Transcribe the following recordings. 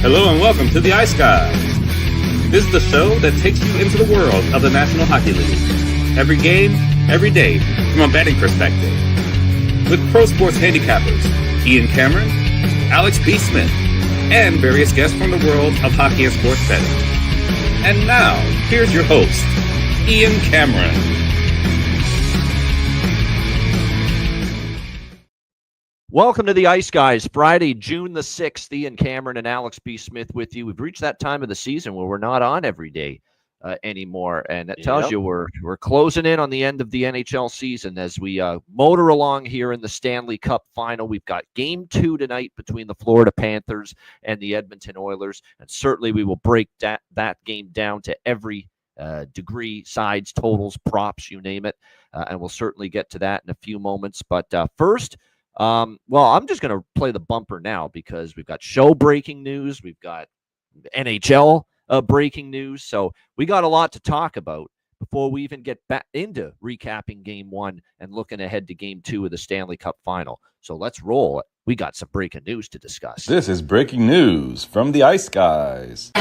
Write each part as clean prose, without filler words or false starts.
Hello and welcome to the Ice Guys. This is the show that takes you into the world of the National Hockey League. Every game, every day, from a betting perspective. With pro sports handicappers, Ian Cameron, Alex B. Smith, and various guests from the world of hockey and sports betting. And now, here's your host, Ian Cameron. Welcome to the Ice Guys, Friday, June the 6th. Ian Cameron and Alex B. Smith with you. We've reached that time of the season where we're not on every day anymore, and that tells you we're closing in on the end of the NHL season as we motor along here in the Stanley Cup Final. We've got Game 2 tonight between the Florida Panthers and the Edmonton Oilers, and certainly we will break that game down to every degree, sides, totals, props, you name it, and we'll certainly get to that in a few moments. But first, I'm just going to play the bumper now because we've got show breaking news. We've got NHL breaking news. So we got a lot to talk about before we even get back into recapping Game 1 and looking ahead to Game 2 of the Stanley Cup Final. So let's roll. We got some breaking news to discuss. This is breaking news from the Ice Guys.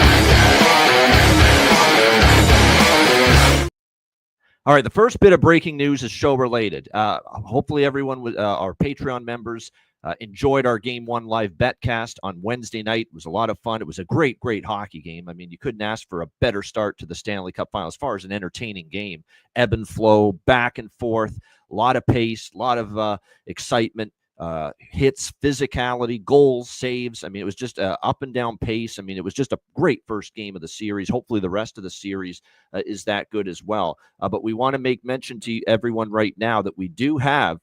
All right, the first bit of breaking news is show-related. Hopefully everyone, our Patreon members, enjoyed our Game 1 live betcast on Wednesday night. It was a lot of fun. It was a great hockey game. I mean, you couldn't ask for a better start to the Stanley Cup Final as far as an entertaining game. Ebb and flow, back and forth, a lot of pace, a lot of excitement. Hits, physicality, goals, saves. I mean, it was just an up and down pace. I mean, it was just a great first game of the series. Hopefully the rest of the series is that good as well. But we want to make mention to everyone right now that we do have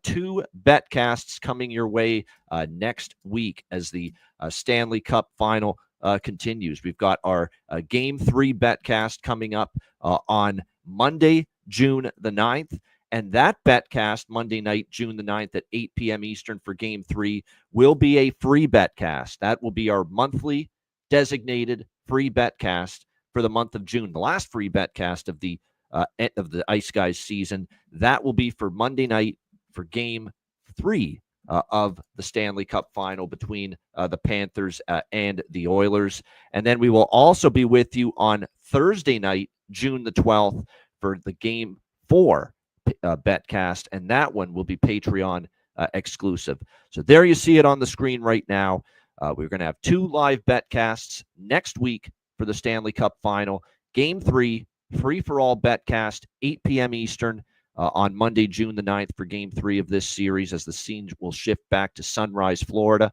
2 betcasts coming your way next week as the Stanley Cup Final continues. We've got our Game 3 betcast coming up on Monday, June the 9th. And that betcast Monday night, June the 9th at 8 p.m. Eastern for Game 3 will be a free betcast. That will be our monthly designated free betcast for the month of June. The last free betcast of the Ice Guys season. That will be for Monday night for Game 3 of the Stanley Cup Final between the Panthers and the Oilers. And then we will also be with you on Thursday night, June the 12th for the Game 4 betcast, and that one will be Patreon exclusive. So there you see it on the screen right now. We're going to have 2 live betcasts next week for the Stanley Cup Final. Game 3, free-for-all betcast, 8 p.m. Eastern on Monday, June the 9th for Game 3 of this series as the scene will shift back to Sunrise, Florida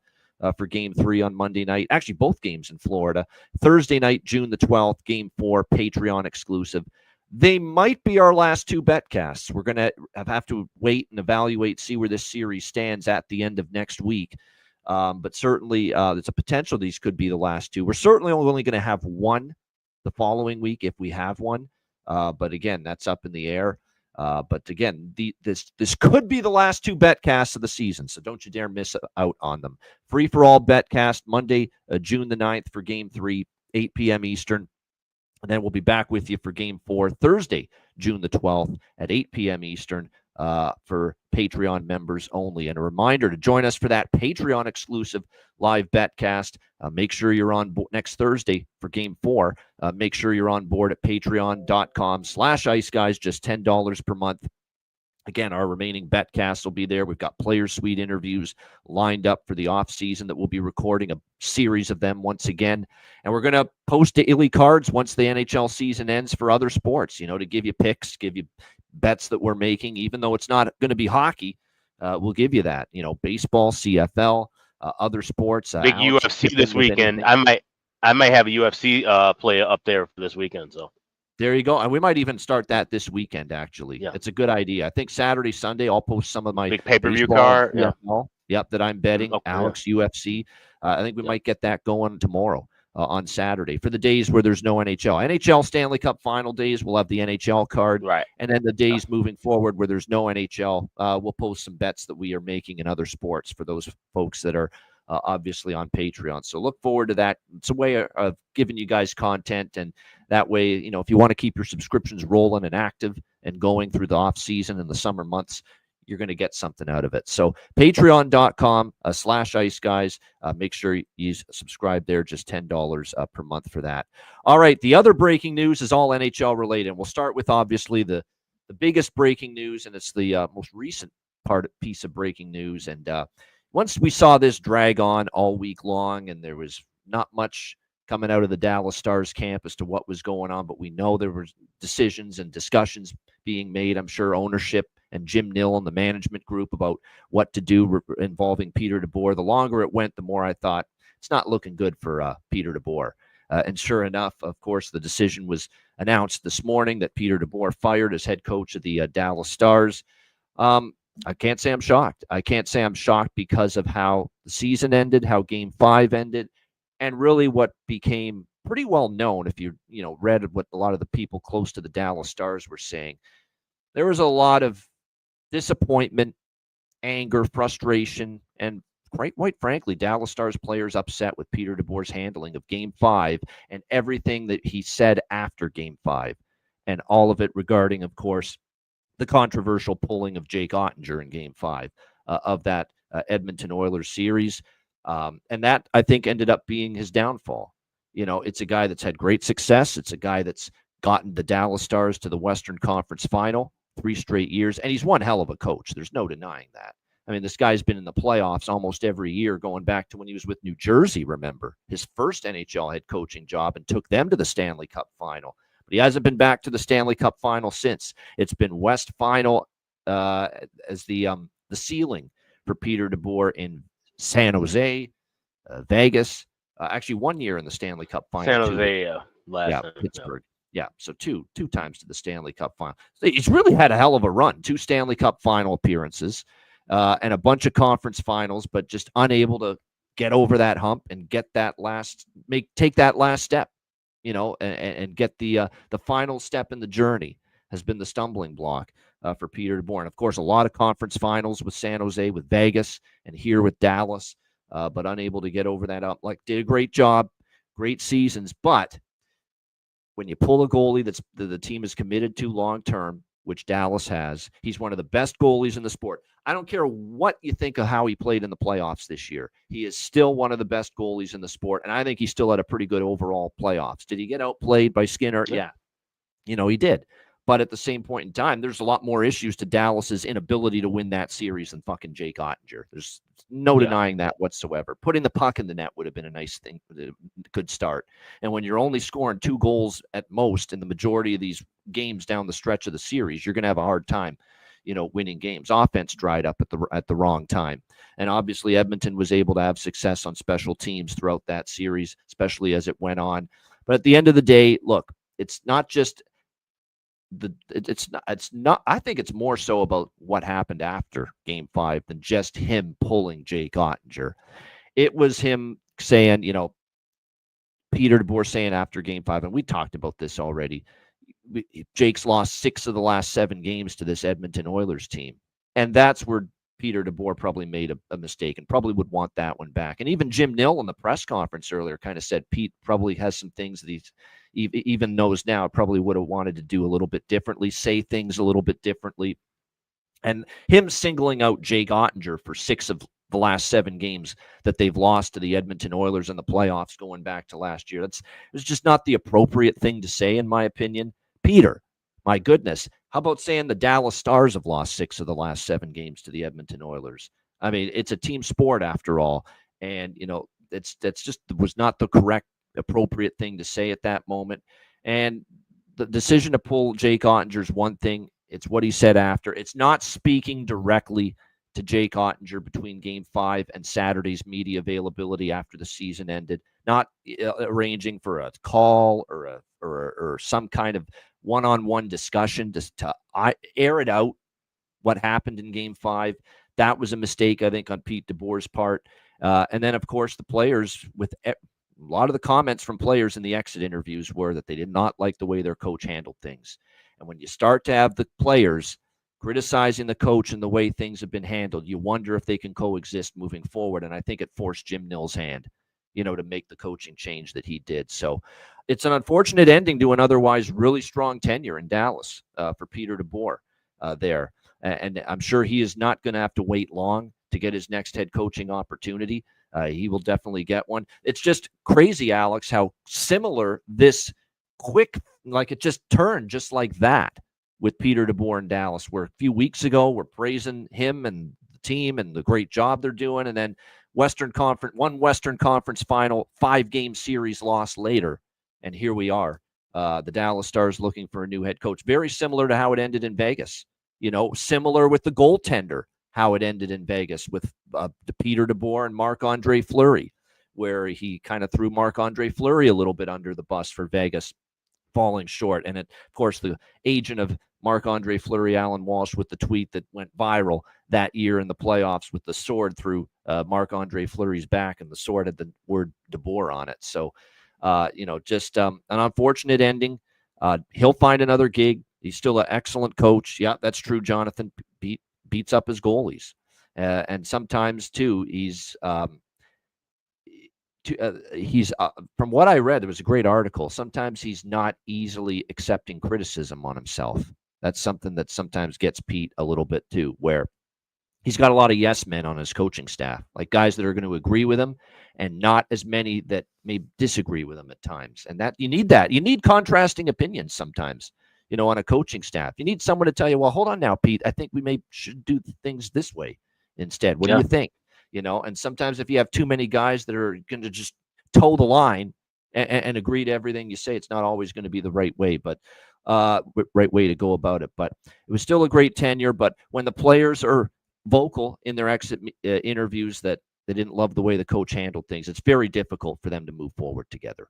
for Game 3 on Monday night. Actually, both games in Florida. Thursday night, June the 12th, Game 4, Patreon exclusive. They might be our last 2 betcasts. We're going to have to wait and evaluate, see where this series stands at the end of next week. But certainly, there's a potential these could be the last 2. We're certainly only going to have one the following week if we have one. But again, that's up in the air. But again, this could be the last 2 betcasts of the season, so don't you dare miss out on them. Free-for-all betcast Monday, June the 9th for Game 3, 8 p.m. Eastern. And then we'll be back with you for Game 4 Thursday, June the 12th at 8 p.m. Eastern for Patreon members only. And a reminder to join us for that Patreon exclusive live betcast. Make sure you're on next Thursday for Game 4. Make sure you're on board at patreon.com/iceguys, just $10 per month. Again, our remaining betcasts will be there. We've got Players Suite interviews lined up for the offseason that we'll be recording a series of them once again. And we're going to post daily cards once the NHL season ends for other sports, to give you picks, give you bets that we're making. Even though it's not going to be hockey, we'll give you that. Baseball, CFL, other sports. Big UFC this weekend. I might have a UFC play up there for this weekend, so. There you go. And we might even start that this weekend, actually. Yeah. It's a good idea. I think Saturday, Sunday, I'll post some of my big pay-per-view card. Yeah. Yep, that I'm betting. Okay. Alex, UFC. I think we might get that going tomorrow on Saturday for the days where there's no NHL. NHL Stanley Cup Final days, we'll have the NHL card. Right. And then the days moving forward where there's no NHL, we'll post some bets that we are making in other sports for those folks that are obviously on Patreon. So look forward to that. It's a way of giving you guys content, and that way, if you want to keep your subscriptions rolling and active and going through the off season and the summer months, you're going to get something out of it. So patreon.com/Ice Guys. Make sure you subscribe there, just $10 per month for that. All right, the other breaking news is all NHL related. We'll start with obviously the biggest breaking news, and it's the most recent piece of breaking news. And once we saw this drag on all week long, and there was not much coming out of the Dallas Stars camp as to what was going on, but we know there were decisions and discussions being made. I'm sure ownership and Jim Nill and the management group about what to do involving Peter DeBoer. The longer it went, the more I thought it's not looking good for Peter DeBoer. And sure enough, of course, the decision was announced this morning that Peter DeBoer fired as head coach of the Dallas Stars. I can't say I'm shocked. I can't say I'm shocked because of how the season ended, how Game 5 ended, and really what became pretty well known. If you read what a lot of the people close to the Dallas Stars were saying, there was a lot of disappointment, anger, frustration, and quite frankly, Dallas Stars players upset with Peter DeBoer's handling of Game 5 and everything that he said after Game 5, and all of it regarding, of course, the controversial pulling of Jake Ottinger in Game 5 of that Edmonton Oilers series. And that, I think, ended up being his downfall. It's a guy that's had great success. It's a guy that's gotten the Dallas Stars to the Western Conference Final 3 straight years, and he's one hell of a coach. There's no denying that. I mean, this guy's been in the playoffs almost every year, going back to when he was with New Jersey, remember, his first NHL head coaching job, and took them to the Stanley Cup Final. But he hasn't been back to the Stanley Cup Final since. It's been West Final as the ceiling for Peter DeBoer in San Jose, Vegas. Actually, 1 year in the Stanley Cup Final. San Jose last time. Pittsburgh. Yeah, so two times to the Stanley Cup Final. So he's really had a hell of a run. 2 Stanley Cup Final appearances and a bunch of conference finals, but just unable to get over that hump and get that take that last step. And get the final step in the journey has been the stumbling block for Peter DeBoer. And of course, a lot of conference finals with San Jose, with Vegas, and here with Dallas, but unable to get over that up. Did a great job, great seasons. But when you pull a goalie that the team is committed to long term, which Dallas has, he's one of the best goalies in the sport. I don't care what you think of how he played in the playoffs this year. He is still one of the best goalies in the sport, and I think he still had a pretty good overall playoffs. Did he get outplayed by Skinner? Yeah. He did. But at the same point in time, there's a lot more issues to Dallas's inability to win that series than fucking Jake Ottinger. There's no denying that whatsoever. Putting the puck in the net would have been a nice thing, a good start. And when you're only scoring 2 goals at most in the majority of these games down the stretch of the series, you're going to have a hard time, winning games. Offense dried up at the wrong time. And obviously Edmonton was able to have success on special teams throughout that series, especially as it went on. But at the end of the day, look, it's not just it's not I think it's more so about what happened after Game 5 than just him pulling Jake Ottinger. It was him saying, Peter DeBoer saying after Game 5, and we talked about this already, Jake's lost 6 of the last 7 games to this Edmonton Oilers team. And that's where Peter DeBoer probably made a mistake and probably would want that one back. And even Jim Nill in the press conference earlier kind of said Pete probably has some things that he's even knows now probably would have wanted to do a little bit differently, say things a little bit differently. And him singling out Jake Ottinger for 6 of the last 7 games that they've lost to the Edmonton Oilers in the playoffs going back to last year, it's just not the appropriate thing to say, in my opinion. Peter, my goodness, how about saying the Dallas Stars have lost 6 of the last 7 games to the Edmonton Oilers? I mean, it's a team sport after all. And, that's just was not the correct, appropriate thing to say at that moment. And the decision to pull Jake Ottinger is one thing. It's what he said after. It's not speaking directly to Jake Ottinger between Game 5 and Saturday's media availability after the season ended. Not arranging for a call or some kind of one-on-one discussion to air it out, what happened in Game 5. That was a mistake, I think, on Pete DeBoer's part. And then, of course, the players, with a lot of the comments from players in the exit interviews were that they did not like the way their coach handled things. And when you start to have the players criticizing the coach and the way things have been handled, you wonder if they can coexist moving forward. And I think it forced Jim Nill's hand, to make the coaching change that he did. So it's an unfortunate ending to an otherwise really strong tenure in Dallas for Peter DeBoer there. And I'm sure he is not going to have to wait long to get his next head coaching opportunity. He will definitely get one. It's just crazy, Alex, how similar this quick, like it just turned just like that with Peter DeBoer in Dallas, where a few weeks ago we're praising him and the team and the great job they're doing. And then Western Conference final, 5-game series loss later. And here we are, the Dallas Stars looking for a new head coach. Very similar to how it ended in Vegas. Similar with the goaltender, how it ended in Vegas with Peter DeBoer and Marc-Andre Fleury, where he kind of threw Marc-Andre Fleury a little bit under the bus for Vegas, falling short. And of course, the agent of Marc-Andre Fleury, Alan Walsh, with the tweet that went viral that year in the playoffs with the sword through Marc-Andre Fleury's back, and the sword had the word DeBoer on it. So, just an unfortunate ending. He'll find another gig. He's still an excellent coach. Yeah, that's true. Jonathan beats up his goalies. And sometimes, too, he's from what I read, there was a great article. Sometimes he's not easily accepting criticism on himself. That's something that sometimes gets Pete a little bit, too, where he's got a lot of yes men on his coaching staff, like guys that are going to agree with him and not as many that may disagree with him at times. And that you need that. You need contrasting opinions sometimes, on a coaching staff. You need someone to tell you, well, hold on now, Pete, I think we should do things this way instead. What do you think? And sometimes if you have too many guys that are going to just toe the line and agree to everything you say, it's not always going to be the right way, but right way to go about it. But it was still a great tenure. But when the players are vocal in their exit interviews that they didn't love the way the coach handled things, it's very difficult for them to move forward together.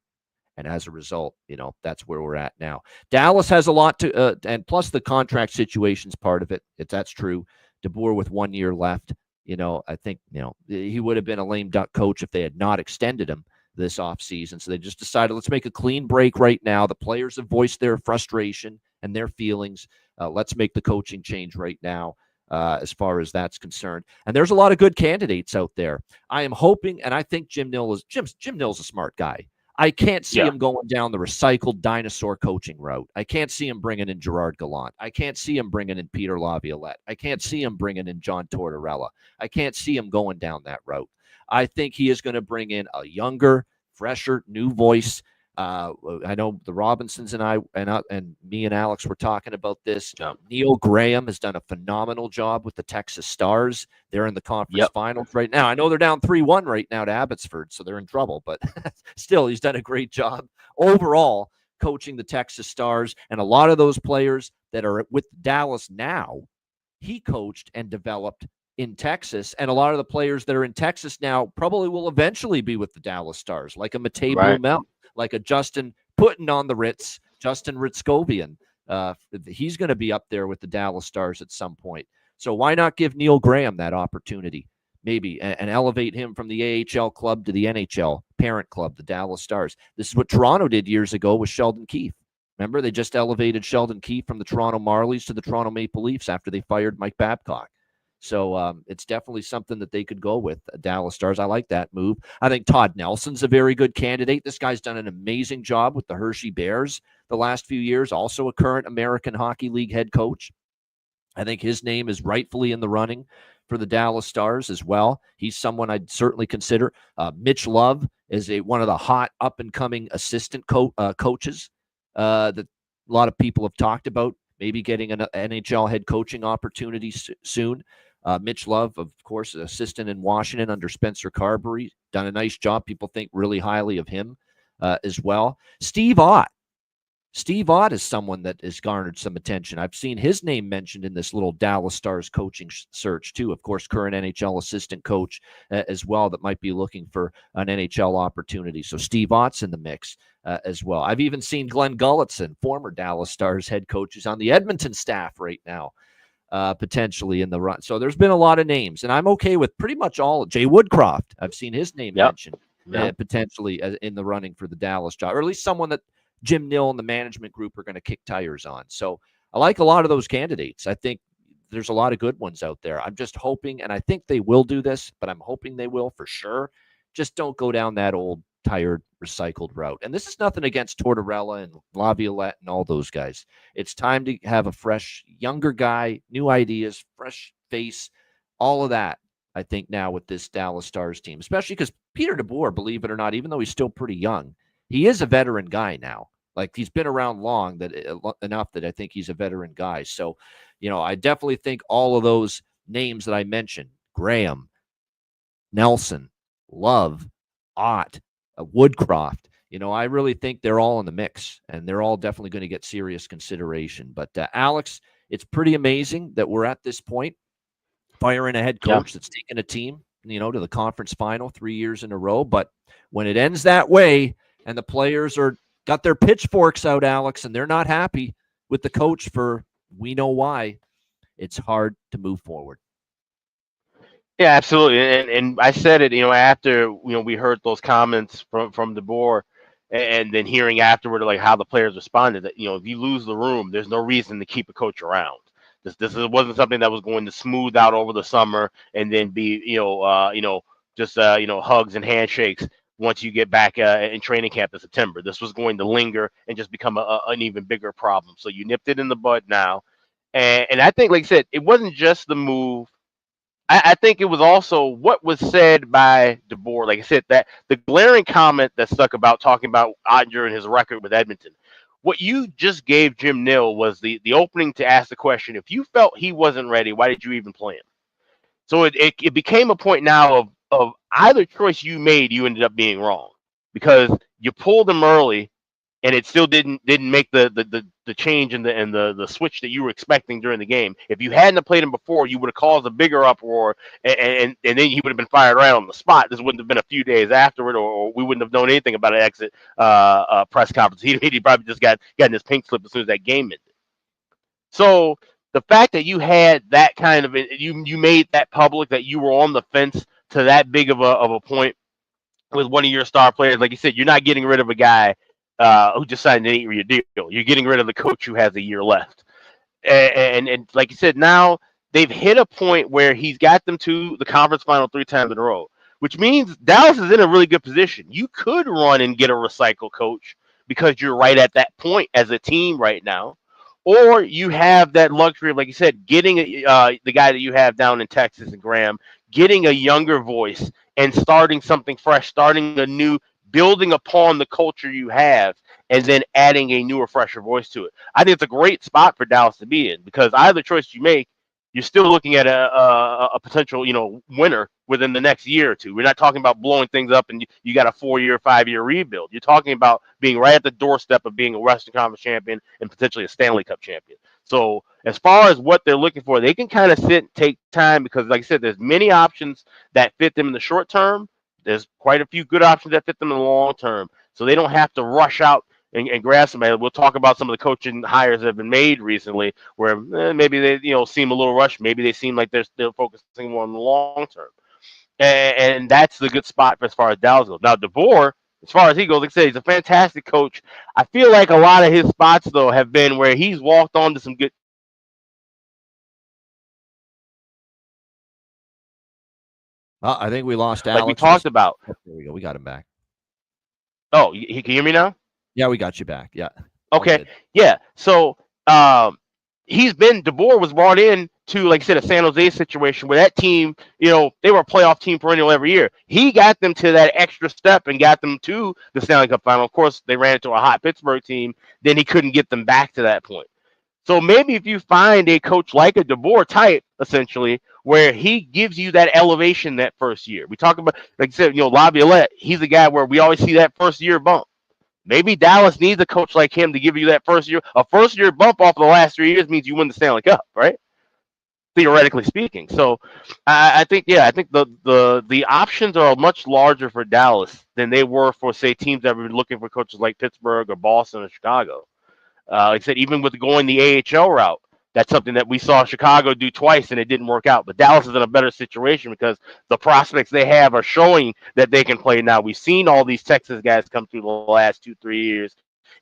And as a result, that's where we're at now. Dallas has a lot to, and plus the contract situation's part of it. That's true. DeBoer with 1 year left. I think, he would have been a lame duck coach if they had not extended him this offseason. So they just decided, let's make a clean break right now. The players have voiced their frustration and their feelings. Let's make the coaching change right now. As far as that's concerned. And there's a lot of good candidates out there. I am hoping, and I think Jim Nill's a smart guy. I can't see him going down the recycled dinosaur coaching route. I can't see him bringing in Gerard Gallant. I can't see him bringing in Peter Laviolette. I can't see him bringing in John Tortorella. I can't see him going down that route. I think he is going to bring in a younger, fresher, new voice. I know the Robinsons and me and Alex were talking about this. Neil Graham has done a phenomenal job with the Texas Stars. They're in the conference finals right now. I know they're down 3-1 right now to Abbotsford, so they're in trouble. But still, he's done a great job overall coaching the Texas Stars. And a lot of those players that are with Dallas now, he coached and developed in Texas. And a lot of the players that are in Texas now probably will eventually be with the Dallas Stars, like a Matej Blumel, like a Justin putting on the Ritz, Justin Ritzkovian. He's going to be up there with the Dallas Stars at some point. So why not give Neil Graham that opportunity, maybe, and elevate him from the AHL club to the NHL parent club, the Dallas Stars? This is what Toronto did years ago with Sheldon Keefe. Remember, they just elevated Sheldon Keefe from the Toronto Marlies to the Toronto Maple Leafs after they fired Mike Babcock. So it's definitely something that they could go with, Dallas Stars. I like that move. I think Todd Nelson's a very good candidate. This guy's done an amazing job with the Hershey Bears the last few years, also a current American Hockey League head coach. I think his name is rightfully in the running for the Dallas Stars as well. He's someone I'd certainly consider. Mitch Love is one of the hot up-and-coming assistant coaches that a lot of people have talked about, maybe getting an NHL head coaching opportunity soon. Mitch Love, of course, an assistant in Washington under Spencer Carberry, done a nice job. People think really highly of him as well. Steve Ott. Steve Ott is someone that has garnered some attention. I've seen his name mentioned in this little Dallas Stars coaching search, too. Of course, current NHL assistant coach as well that might be looking for an NHL opportunity. So Steve Ott's in the mix as well. I've even seen Glenn Gulletson, former Dallas Stars head coach, who's on the Edmonton staff right now, potentially in the run. So there's been a lot of names, and I'm okay with pretty much all. Jay Woodcroft, I've seen his name mentioned potentially in the running for the Dallas job, or at least someone that Jim Nill and the management group are going to kick tires on. So I like a lot of those candidates. I think there's a lot of good ones out there. I'm just hoping, and I think they will do this, but I'm hoping they will for sure. Just don't go down that old tired, recycled route. And this is nothing against Tortorella and Laviolette and all those guys. It's time to have a fresh, younger guy, new ideas, fresh face, all of that, I think, now with this Dallas Stars team, especially because Peter DeBoer, believe it or not, even though he's still pretty young, he is a veteran guy now. Like, he's been around long enough that I think he's a veteran guy. So, I definitely think all of those names that I mentioned, Graham, Nelson, Love, Ott, Woodcroft, I really think they're all in the mix, and they're all definitely going to get serious consideration. But Alex, it's pretty amazing that we're at this point, firing a head coach that's taken a team, to the conference final 3 years in a row. But when it ends that way and the players got their pitchforks out, Alex, and they're not happy with the coach for we know why, it's hard to move forward. Yeah, absolutely. And I said it, after, we heard those comments from DeBoer, and then hearing afterward, like, how the players responded, that, if you lose the room, there's no reason to keep a coach around. This wasn't something that was going to smooth out over the summer and then be, just hugs and handshakes once you get back in training camp in September. This was going to linger and just become an even bigger problem. So you nipped it in the bud now. And I think, like I said, it wasn't just the move. I think it was also what was said by DeBoer. Like I said, that the glaring comment that stuck about talking about Ottinger and his record with Edmonton. What you just gave Jim Nill was the opening to ask the question, if you felt he wasn't ready, why did you even play him? So it became a point now of either choice you made, you ended up being wrong, because you pulled him early and it still didn't make the change and the switch that you were expecting during the game. If you hadn't played him before, you would have caused a bigger uproar, and then he would have been fired right on the spot. This wouldn't have been a few days afterward, or we wouldn't have known anything about an exit press conference. He probably just got in his pink slip as soon as that game ended. So the fact that you had that kind of you made that public, that you were on the fence to that big of a point with one of your star players, like you said, you're not getting rid of a guy who just signed an 8-year deal. You're getting rid of the coach who has a year left. And like you said, now they've hit a point where he's got them to the conference final 3 times in a row, which means Dallas is in a really good position. You could run and get a recycle coach because you're right at that point as a team right now. Or you have that luxury of, like you said, getting the guy that you have down in Texas and Graham, getting a younger voice and starting something fresh, starting a new, building upon the culture you have, and then adding a newer, fresher voice to it. I think it's a great spot for Dallas to be in, because either choice you make, you're still looking at a potential, winner within the next year or two. We're not talking about blowing things up and you got a 4-year, 5-year rebuild. You're talking about being right at the doorstep of being a Western Conference champion and potentially a Stanley Cup champion. So as far as what they're looking for, they can kind of sit and take time, because, like I said, there's many options that fit them in the short term. There's quite a few good options that fit them in the long term. So they don't have to rush out and grab somebody. We'll talk about some of the coaching hires that have been made recently, where maybe they seem a little rushed. Maybe they seem like they're still focusing more on the long term, and that's the good spot as far as Dallas goes. Now DeBoer, as far as he goes, like I said, he's a fantastic coach. I feel like a lot of his spots though have been where he's walked on to some good. I think we lost Alex. Like we talked about. There we go. We got him back. Oh, can you hear me now? Yeah, we got you back. Yeah. Okay. Yeah. So DeBoer was brought in to, like I said, a San Jose situation where that team, they were a playoff team perennial every year. He got them to that extra step and got them to the Stanley Cup Final. Of course, they ran into a hot Pittsburgh team. Then he couldn't get them back to that point. So maybe if you find a coach like a DeBoer type, essentially, where he gives you that elevation that first year. We talk about, like I said, Laviolette, he's a guy where we always see that first year bump. Maybe Dallas needs a coach like him to give you that first year. A first year bump off the last 3 years means you win the Stanley Cup, right? Theoretically speaking. So I think the options are much larger for Dallas than they were for, say, teams that were looking for coaches like Pittsburgh or Boston or Chicago. Like I said, even with going the AHL route, that's something that we saw Chicago do twice and it didn't work out. But Dallas is in a better situation because the prospects they have are showing that they can play now. We've seen all these Texas guys come through the last 2-3 years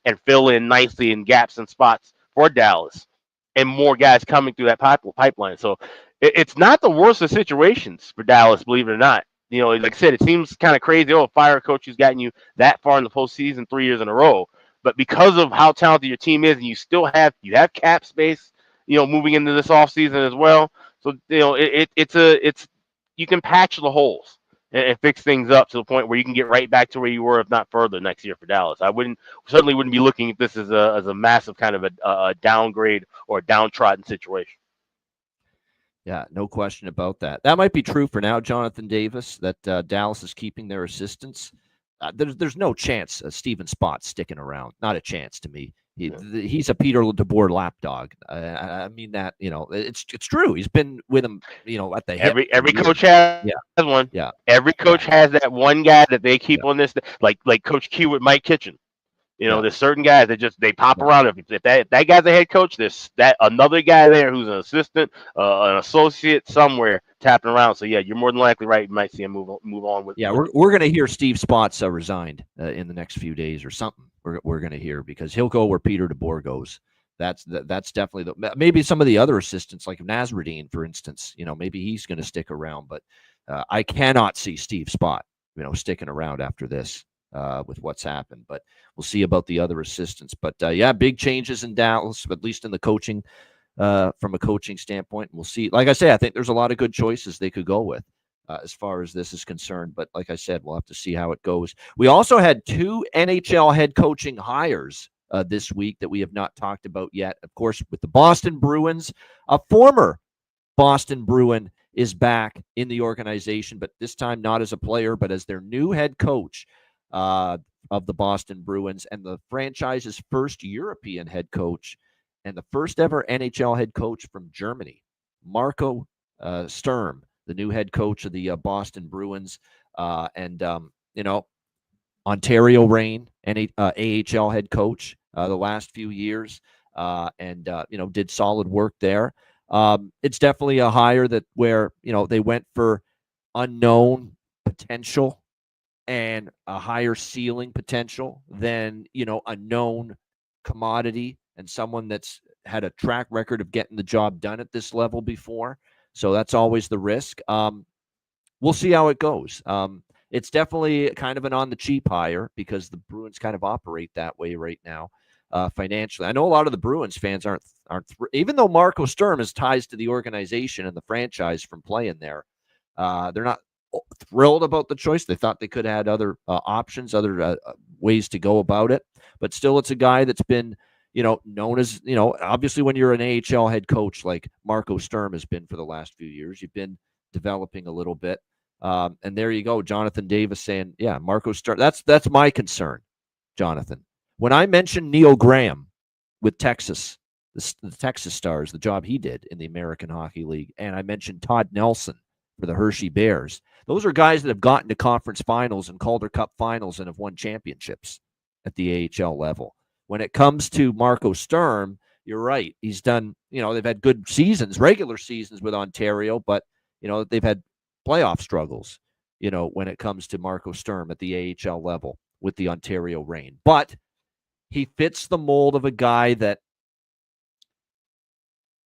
and fill in nicely in gaps and spots for Dallas, and more guys coming through that pipeline. So it's not the worst of situations for Dallas, believe it or not. like I said, it seems kind of crazy. Oh, fire a coach who's gotten you that far in the postseason 3 years in a row. But because of how talented your team is, and you have cap space, moving into this offseason as well. So it's you can patch the holes and fix things up to the point where you can get right back to where you were, if not further, next year for Dallas. I certainly wouldn't be looking at this as a massive kind of a downgrade or a downtrodden situation. Yeah, no question about that. That might be true for now, Jonathan Davis, that Dallas is keeping their assistants. There's no chance Steven Spott's sticking around. Not a chance to me. He's a Peter DeBoer lapdog. I mean that, it's true. He's been with him, at the hip. Every coach has one. Yeah. Every coach has that one guy that they keep on this, like Coach Q with Mike Kitchen. There's certain guys that they pop around. If that guy's a head coach, there's that another guy there who's an assistant, an associate somewhere tapping around. So yeah, you're more than likely right. You might see him move on with. Yeah, we're going to hear Steve Spott's resigned in the next few days or something. We're going to hear, because he'll go where Peter DeBoer goes. That's definitely maybe some of the other assistants, like Nasruddin, for instance. Maybe he's going to stick around, but I cannot see Steve Spott, sticking around after this. With what's happened, but we'll see about the other assistants. But yeah, big changes in Dallas, at least in the coaching, from a coaching standpoint. We'll see. Like I say, I think there's a lot of good choices they could go with as far as this is concerned. But like I said, we'll have to see how it goes. We also had 2 NHL head coaching hires this week that we have not talked about yet. Of course, with the Boston Bruins, a former Boston Bruin is back in the organization, but this time not as a player, but as their new head coach of the Boston Bruins, and the franchise's first European head coach and the first ever NHL head coach from Germany, Marco Sturm, the new head coach of the Boston Bruins, and Ontario Reign, AHL head coach the last few years, and did solid work there. It's definitely a hire where they went for unknown potential and a higher ceiling potential than, a known commodity and someone that's had a track record of getting the job done at this level before. So that's always the risk. We'll see how it goes. It's definitely kind of an on the cheap hire, because the Bruins kind of operate that way right now financially. I know a lot of the Bruins fans aren't even though Marco Sturm has ties to the organization and the franchise from playing there, they're not thrilled about the choice. They thought they could have had other options, other ways to go about it. But still, it's a guy that's been, known as, obviously when you're an AHL head coach like Marco Sturm has been for the last few years, you've been developing a little bit. And there you go, Jonathan Davis saying, yeah, Marco Sturm. That's my concern, Jonathan. When I mentioned Neil Graham with Texas, the Texas Stars, the job he did in the American Hockey League, and I mentioned Todd Nelson for the Hershey Bears. Those are guys that have gotten to conference finals and Calder Cup finals and have won championships at the AHL level. When it comes to Marco Sturm, you're right. He's done, they've had good seasons, regular seasons with Ontario, but, they've had playoff struggles, when it comes to Marco Sturm at the AHL level with the Ontario Reign. But he fits the mold of a guy that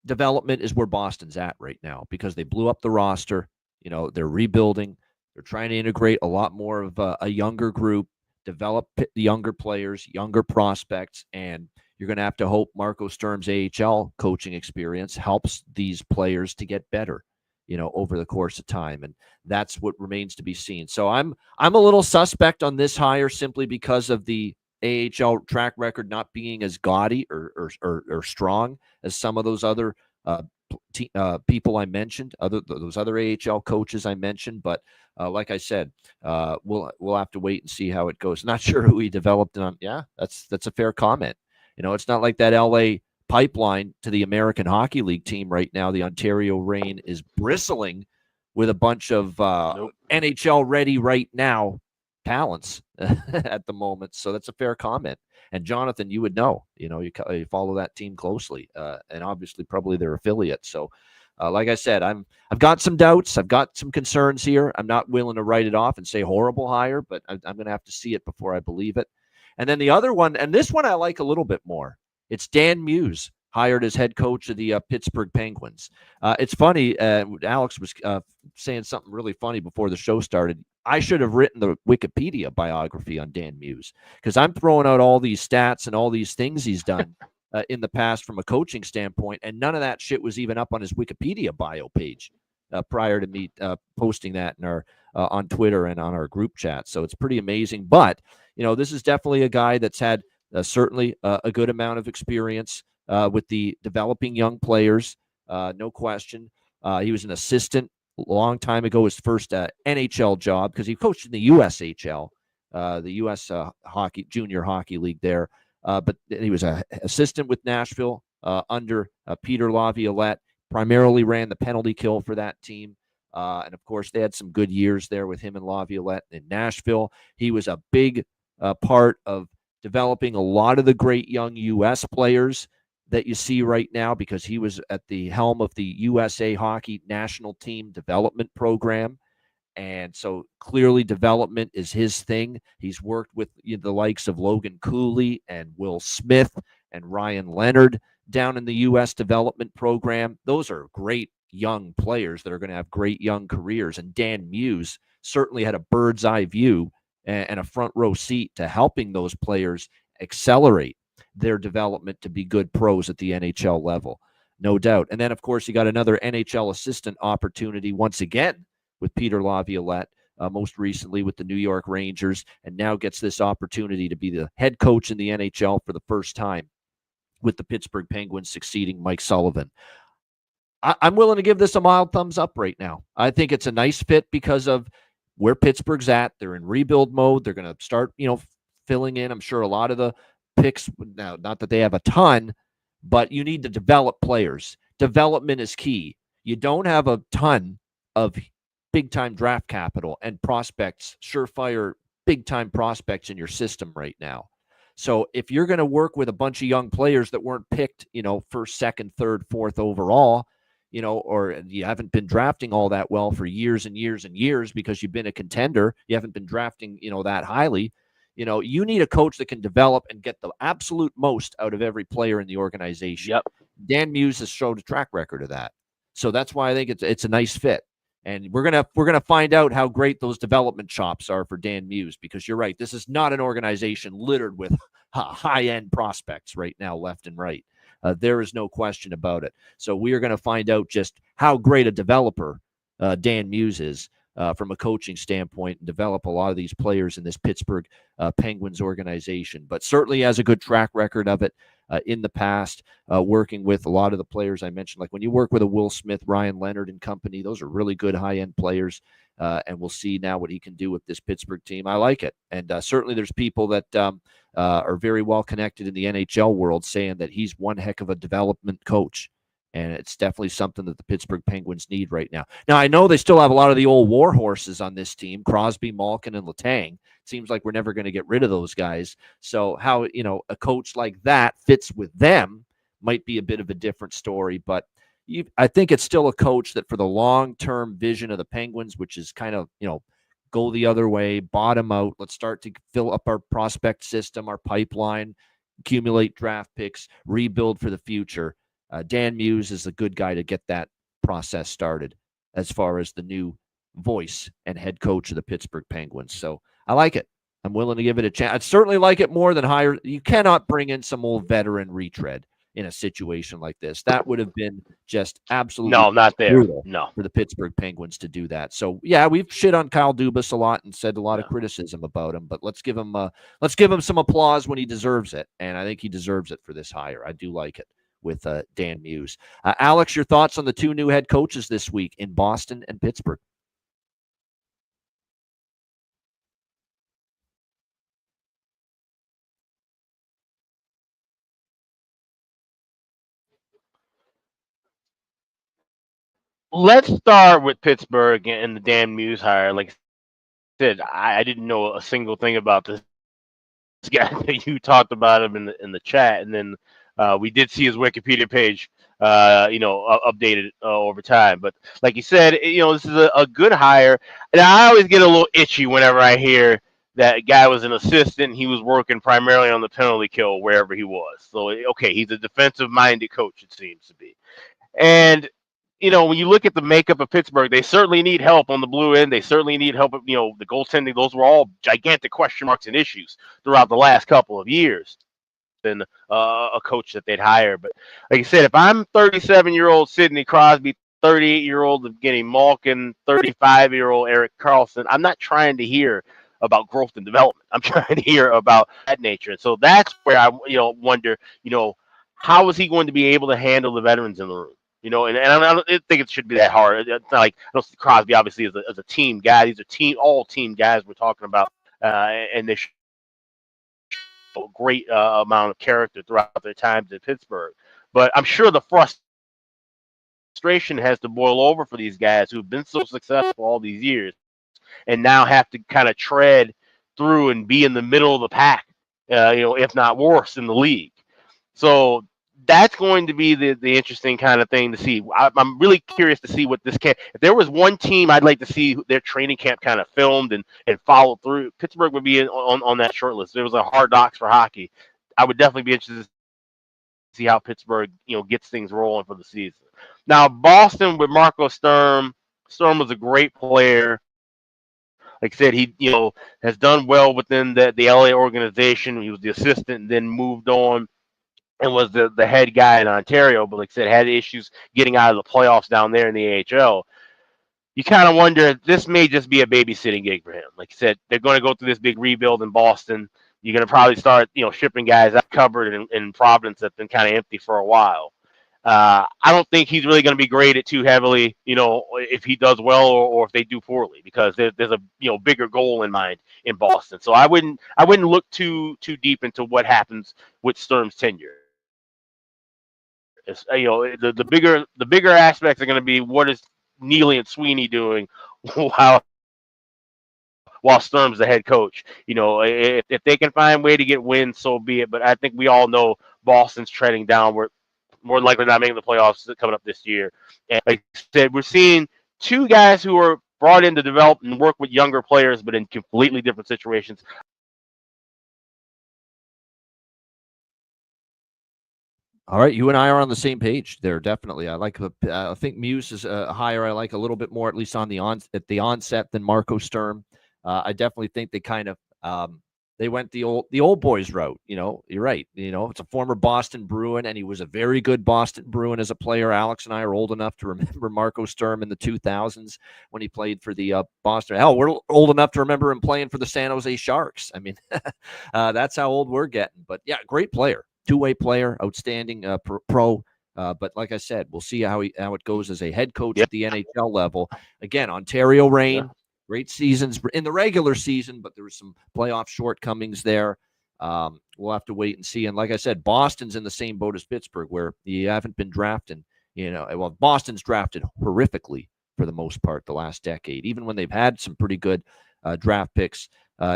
development is where Boston's at right now, because they blew up the roster. They're rebuilding. They're trying to integrate a lot more of a younger group, develop the younger players, younger prospects, and you're going to have to hope Marco Sturm's AHL coaching experience helps these players to get better, over the course of time. And that's what remains to be seen. So I'm a little suspect on this hire, simply because of the AHL track record not being as gaudy or strong as some of those other people I mentioned, those other AHL coaches I mentioned. But like I said, we'll have to wait and see how it goes. Not sure who he developed on. Yeah, that's a fair comment. It's not like that LA pipeline to the American Hockey League team right now. The Ontario Reign is bristling with a bunch of NHL ready right now talents at the moment. So that's a fair comment. And Jonathan, you would know, you follow that team closely, and obviously probably their affiliate. So like I said, I've got some doubts. I've got some concerns here. I'm not willing to write it off and say horrible hire, but I'm going to have to see it before I believe it. And then the other one, and this one I like a little bit more. It's Dan Muse hired as head coach of the Pittsburgh Penguins. It's funny. Alex was saying something really funny before the show started. I should have written the Wikipedia biography on Dan Muse, because I'm throwing out all these stats and all these things he's done in the past from a coaching standpoint, and none of that shit was even up on his Wikipedia bio page prior to me posting that in our on Twitter and on our group chat. So it's pretty amazing. But this is definitely a guy that's had certainly a good amount of experience with the developing young players, no question. He was an assistant a long time ago, his first NHL job, because he coached in the USHL, the U.S. Hockey Junior Hockey League there. But he was an assistant with Nashville under Peter Laviolette, primarily ran the penalty kill for that team. And, of course, they had some good years there with him and Laviolette in Nashville. He was a big part of developing a lot of the great young U.S. players that you see right now, because he was at the helm of the USA Hockey national team development program. And so clearly development is his thing. He's worked with the likes of Logan Cooley and Will Smith and Ryan Leonard down in the U.S. development program. Those are great young players that are going to have great young careers. And Dan Muse certainly had a bird's eye view and a front row seat to helping those players accelerate their development to be good pros at the NHL level, no doubt. And then, of course, you got another NHL assistant opportunity once again with Peter Laviolette, most recently with the New York Rangers, and now gets this opportunity to be the head coach in the NHL for the first time with the Pittsburgh Penguins, succeeding Mike Sullivan. I'm willing to give this a mild thumbs up right now. I think it's a nice fit because of where Pittsburgh's at. They're in rebuild mode. They're going to start, filling in, I'm sure, a lot of the picks now. Not that they have a ton, but you need to develop players. Development is key. You don't have a ton of big-time draft capital and prospects, surefire big-time prospects in your system right now. So if you're going to work with a bunch of young players that weren't picked, first, second, third, fourth overall, or you haven't been drafting all that well for years and years and years because you've been a contender, you haven't been drafting, that highly, you need a coach that can develop and get the absolute most out of every player in the organization. Yep. Dan Muse has showed a track record of that. So that's why I think it's a nice fit. And we're gonna find out how great those development chops are for Dan Muse, because you're right. This is not an organization littered with high-end prospects right now, left and right. There is no question about it. So we are going to find out just how great a developer Dan Muse is from a coaching standpoint, and develop a lot of these players in this Pittsburgh Penguins organization. But certainly has a good track record of it in the past, working with a lot of the players I mentioned. Like when you work with a Will Smith, Ryan Leonard and company, those are really good high-end players. And we'll see now what he can do with this Pittsburgh team. I like it. And certainly there's people that are very well connected in the NHL world saying that he's one heck of a development coach. And it's definitely something that the Pittsburgh Penguins need right now. Now, I know they still have a lot of the old war horses on this team, Crosby, Malkin, and Letang. Seems like we're never going to get rid of those guys. So how, a coach like that fits with them might be a bit of a different story. But I think it's still a coach that for the long-term vision of the Penguins, which is kind of, go the other way, bottom out. Let's start to fill up our prospect system, our pipeline, accumulate draft picks, rebuild for the future. Dan Muse is a good guy to get that process started as far as the new voice and head coach of the Pittsburgh Penguins. So I like it. I'm willing to give it a chance. I'd certainly like it more than hire. You cannot bring in some old veteran retread in a situation like this. That would have been just absolutely not there. brutal No. for the Pittsburgh Penguins to do that. So yeah, we've shit on Kyle Dubas a lot and said a lot of criticism about him, but let's give him some applause when he deserves it. And I think he deserves it for this hire. I do like it with Dan Muse. Alex, your thoughts on the two new head coaches this week in Boston and Pittsburgh? Let's start with Pittsburgh and the Dan Muse hire. Like I said, I didn't know a single thing about this guy. You talked about him in the chat, and then we did see his Wikipedia page, updated over time. But like you said, this is a good hire, and I always get a little itchy whenever I hear that guy was an assistant. He was working primarily on the penalty kill wherever he was. So, okay, he's a defensive-minded coach, it seems to be. And, when you look at the makeup of Pittsburgh, they certainly need help on the blue end. They certainly need help, the goaltending. Those were all gigantic question marks and issues throughout the last couple of years. Than a coach that they'd hire. But like I said, if I'm 37-year-old Sidney Crosby, 38-year-old Evgeny Malkin, 35-year-old Erik Karlsson, I'm not trying to hear about growth and development. I'm trying to hear about that nature. And so that's where I wonder, how is he going to be able to handle the veterans in the room? And I don't think it should be that hard. It's not like, I don't see Crosby obviously as a team guy. These are all team guys we're talking about, and they should a great amount of character throughout their times in Pittsburgh. But I'm sure the frustration has to boil over for these guys who've been so successful all these years and now have to kind of tread through and be in the middle of the pack, if not worse in the league. So that's going to be the interesting kind of thing to see. I'm really curious to see what this camp. If there was one team I'd like to see their training camp kind of filmed and followed through, Pittsburgh would be on that short list. If there was a Hard Knocks for hockey, I would definitely be interested to see how Pittsburgh gets things rolling for the season. Now Boston with Marco Sturm. Sturm was a great player. Like I said, he has done well within the LA organization. He was the assistant and then moved on and was the head guy in Ontario, but like I said, had issues getting out of the playoffs down there in the AHL. You kind of wonder if this may just be a babysitting gig for him. Like I said, they're going to go through this big rebuild in Boston. You're going to probably start, shipping guys out covered in Providence that's been kind of empty for a while. I don't think he's really going to be graded too heavily, if he does well or if they do poorly, because there's a bigger goal in mind in Boston. So I wouldn't look too deep into what happens with Sturm's tenure. The bigger aspects are going to be what is Neely and Sweeney doing while Sturm's the head coach. If they can find a way to get wins, so be it. But I think we all know Boston's treading downward, more likely not making the playoffs coming up this year. And like I said, we're seeing two guys who are brought in to develop and work with younger players, but in completely different situations. All right, you and I are on the same page there. Definitely, I think Muse is a hire I like a little bit more, at least at the onset, than Marco Sturm. I definitely think they kind of they went the old boys route. You're right. It's a former Boston Bruin, and he was a very good Boston Bruin as a player. Alex and I are old enough to remember Marco Sturm in the 2000s when he played for the Boston. Hell, we're old enough to remember him playing for the San Jose Sharks. I mean, that's how old we're getting. But yeah, great player. Two-way player, outstanding pro. But like I said, we'll see how it goes as a head coach at the NHL level. Again, Ontario Reign, great seasons in the regular season, but there were some playoff shortcomings there. We'll have to wait and see. And like I said, Boston's in the same boat as Pittsburgh, where you haven't been drafting. Well, Boston's drafted horrifically for the most part the last decade, even when they've had some pretty good draft picks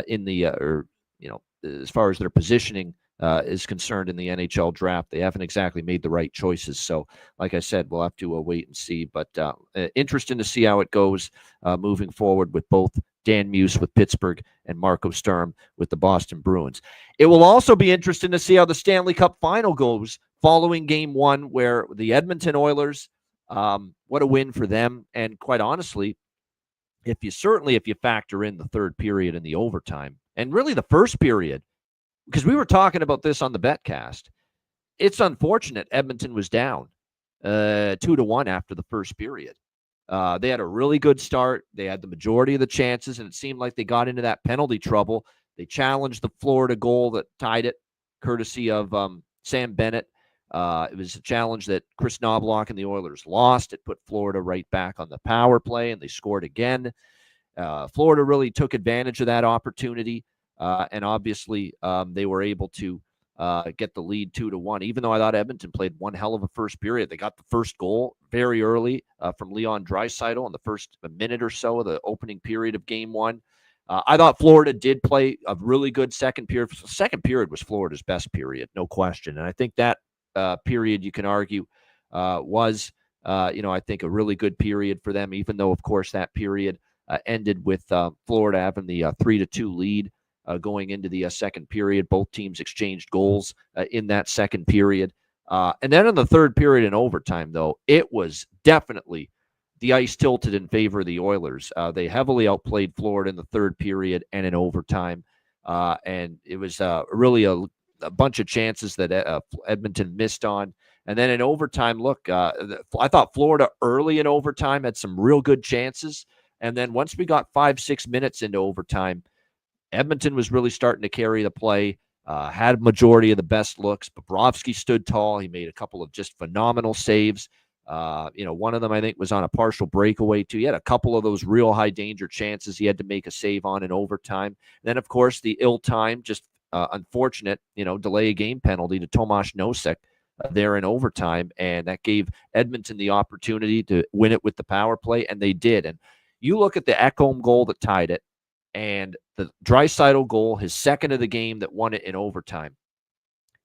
in the as far as their positioning is concerned in the NHL draft. They haven't exactly made the right choices. So, like I said, we'll have to wait and see. But interesting to see how it goes moving forward with both Dan Muse with Pittsburgh and Marco Sturm with the Boston Bruins. It will also be interesting to see how the Stanley Cup Final goes following Game 1, where the Edmonton Oilers, what a win for them. And quite honestly, if you factor in the third period and the overtime, and really the first period, because we were talking about this on the BetCast, it's unfortunate Edmonton was down 2-1 after the first period. They had a really good start. They had the majority of the chances, and it seemed like they got into that penalty trouble. They challenged the Florida goal that tied it, courtesy of Sam Bennett. It was a challenge that Chris Knobloch and the Oilers lost. It put Florida right back on the power play, and they scored again. Florida really took advantage of that opportunity. And obviously, they were able to get the lead 2-1, even though I thought Edmonton played one hell of a first period. They got the first goal very early from Leon Draisaitl in the first minute or so of the opening period of Game 1. I thought Florida did play a really good second period. The second period was Florida's best period, no question. And I think that period, you can argue, was, I think a really good period for them, even though, of course, that period ended with Florida having the 3-2 lead. going into the second period. Both teams exchanged goals in that second period. And then in the third period in overtime, though, it was definitely the ice tilted in favor of the Oilers. They heavily outplayed Florida in the third period and in overtime. And it was really a bunch of chances that Edmonton missed on. And then in overtime, look, I thought Florida early in overtime had some real good chances. And then once we got 5-6 minutes into overtime, Edmonton was really starting to carry the play, had majority of the best looks. Bobrovsky stood tall. He made a couple of just phenomenal saves. One of them, I think, was on a partial breakaway, too. He had a couple of those real high danger chances he had to make a save on in overtime. And then, of course, the ill-timed, just unfortunate, delay a game penalty to Tomáš Nosek there in overtime. And that gave Edmonton the opportunity to win it with the power play, and they did. And you look at the Ekholm goal that tied it, and the Draisaitl goal, his second of the game that won it in overtime.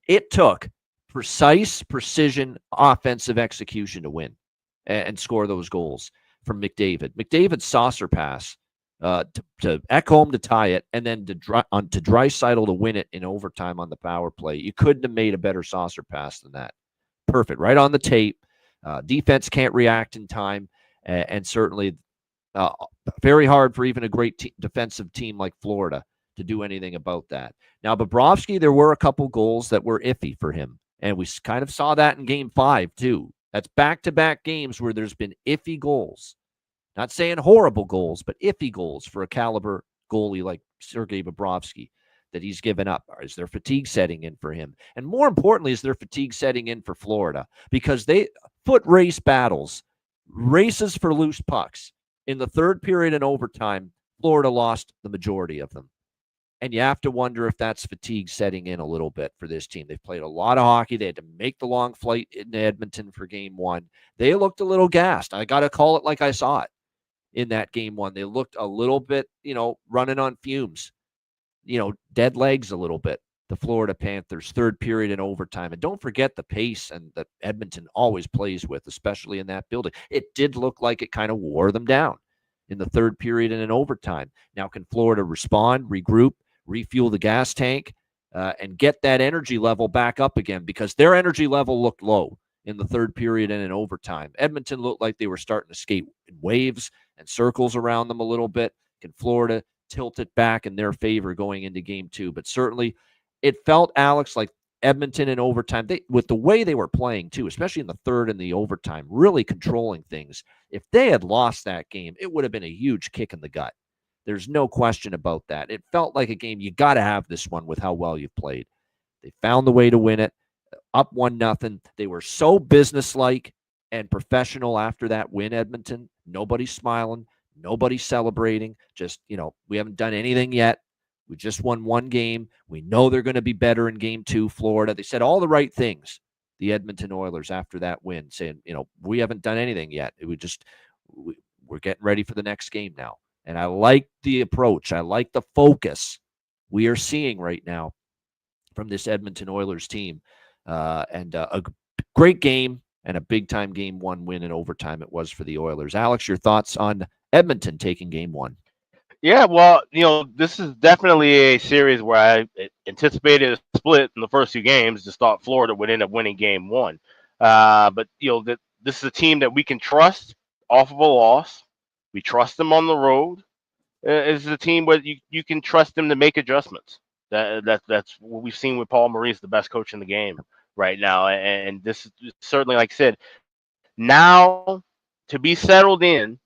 It took precise, precision, offensive execution to win and score those goals from McDavid. McDavid's saucer pass to Ekholm to tie it, and then to Draisaitl to win it in overtime on the power play. You couldn't have made a better saucer pass than that. Perfect, right on the tape. Defense can't react in time, and certainly very hard for even a great defensive team like Florida to do anything about that. Now, Bobrovsky, there were a couple goals that were iffy for him, and we kind of saw that in Game 5, too. That's back-to-back games where there's been iffy goals. Not saying horrible goals, but iffy goals for a caliber goalie like Sergei Bobrovsky that he's given up. Is there fatigue setting in for him? And more importantly, is there fatigue setting in for Florida? Because they foot race battles, races for loose pucks. In the third period and overtime, Florida lost the majority of them. And you have to wonder if that's fatigue setting in a little bit for this team. They've played a lot of hockey. They had to make the long flight in Edmonton for Game 1. They looked a little gassed. I got to call it like I saw it in that Game 1. They looked a little bit, running on fumes, dead legs a little bit. The Florida Panthers, third period and overtime. And don't forget the pace and that Edmonton always plays with, especially in that building. It did look like it kind of wore them down in the third period and in overtime. Now, can Florida respond, regroup, refuel the gas tank, and get that energy level back up again? Because their energy level looked low in the third period and in overtime. Edmonton looked like they were starting to skate in waves and circles around them a little bit. Can Florida tilt it back in their favor going into Game 2? But certainly, it felt, Alex, like Edmonton in overtime, with the way they were playing too, especially in the third and the overtime, really controlling things. If they had lost that game, it would have been a huge kick in the gut. There's no question about that. It felt like a game you got to have this one with how well you've played. They found the way to win it, up 1-0. They were so businesslike and professional after that win, Edmonton. Nobody's smiling, nobody's celebrating. Just, we haven't done anything yet. We just won one game. We know they're going to be better in Game 2, Florida. They said all the right things, the Edmonton Oilers, after that win, saying, we haven't done anything yet. We're getting ready for the next game now. And I like the approach. I like the focus we are seeing right now from this Edmonton Oilers team. And a great game and a big-time Game 1 win in overtime it was for the Oilers. Alex, your thoughts on Edmonton taking Game 1? Yeah, well, this is definitely a series where I anticipated a split in the first 2 games. Just thought Florida would end up winning Game 1. But this is a team that we can trust off of a loss. We trust them on the road. It's a team where you can trust them to make adjustments. That's what we've seen with Paul Maurice, the best coach in the game right now. And this is certainly, like I said, now to be settled in.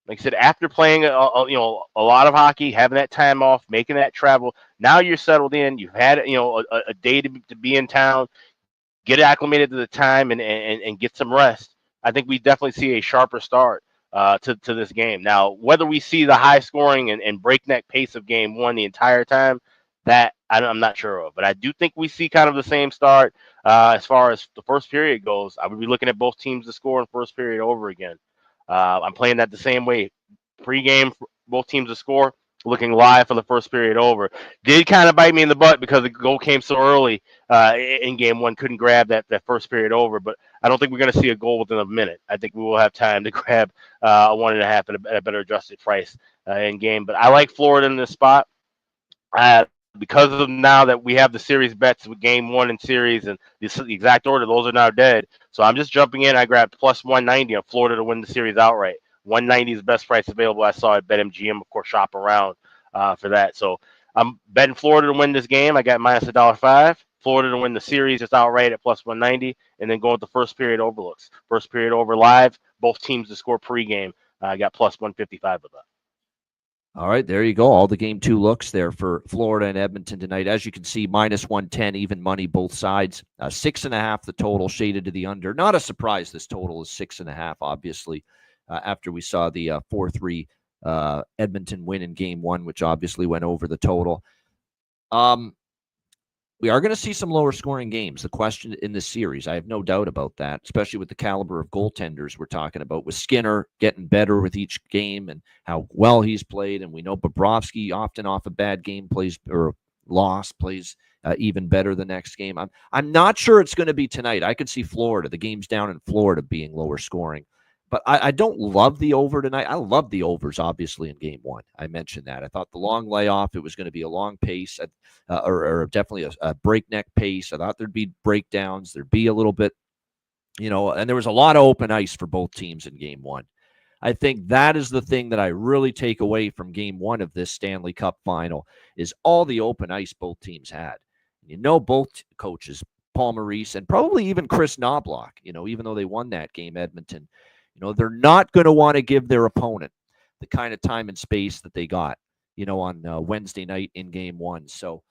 Like I said, after playing a lot of hockey, having that time off, making that travel, now you're settled in. You've had a day to be in town, get acclimated to the time, and get some rest. I think we definitely see a sharper start to this game. Now, whether we see the high scoring and breakneck pace of Game 1 the entire time, that I'm not sure of. But I do think we see kind of the same start as far as the first period goes. I would be looking at both teams to score in first period over again. I'm playing that the same way. Pre-game, both teams to score, looking live for the first period over. Did kind of bite me in the butt because the goal came so early in Game 1, couldn't grab that first period over. But I don't think we're going to see a goal within a minute. I think we will have time to grab a 1.5 at a better adjusted price in game. But I like Florida in this spot. because of now that we have the series bets with game 1 and series and the exact order, those are now dead. So I'm just jumping in. I grabbed plus 190 on Florida to win the series outright. 190 is the best price available. I saw at BetMGM, of course, shop around for that. So I'm betting Florida to win this game. I got minus $1.05. Florida to win the series just outright at plus 190, and then go with the first period overlooks. First period over live, both teams to score pregame. I got plus 155 of that. All right, there you go. All the game 2 looks there for Florida and Edmonton tonight. As you can see, minus 110, even money both sides. 6.5 the total, shaded to the under. Not a surprise this total is 6.5, obviously, after we saw the 4-3 Edmonton win in game 1, which obviously went over the total. We are going to see some lower scoring games. The question in this series, I have no doubt about that, especially with the caliber of goaltenders we're talking about, with Skinner getting better with each game and how well he's played. And we know Bobrovsky, often off a bad game, plays or loss, plays even better the next game. I'm not sure it's going to be tonight. I could see Florida, the games down in Florida, being lower scoring. But I don't love the over tonight. I love the overs, obviously, in game 1. I mentioned that. I thought the long layoff, it was going to be a long pace, or definitely a breakneck pace. I thought there'd be breakdowns. There'd be a little bit, and there was a lot of open ice for both teams in game 1. I think that is the thing that I really take away from game 1 of this Stanley Cup final is all the open ice both teams had. Both coaches, Paul Maurice and probably even Chris Knobloch, even though they won that game, Edmonton, they're not going to want to give their opponent the kind of time and space that they got, on Wednesday night in game 1. So,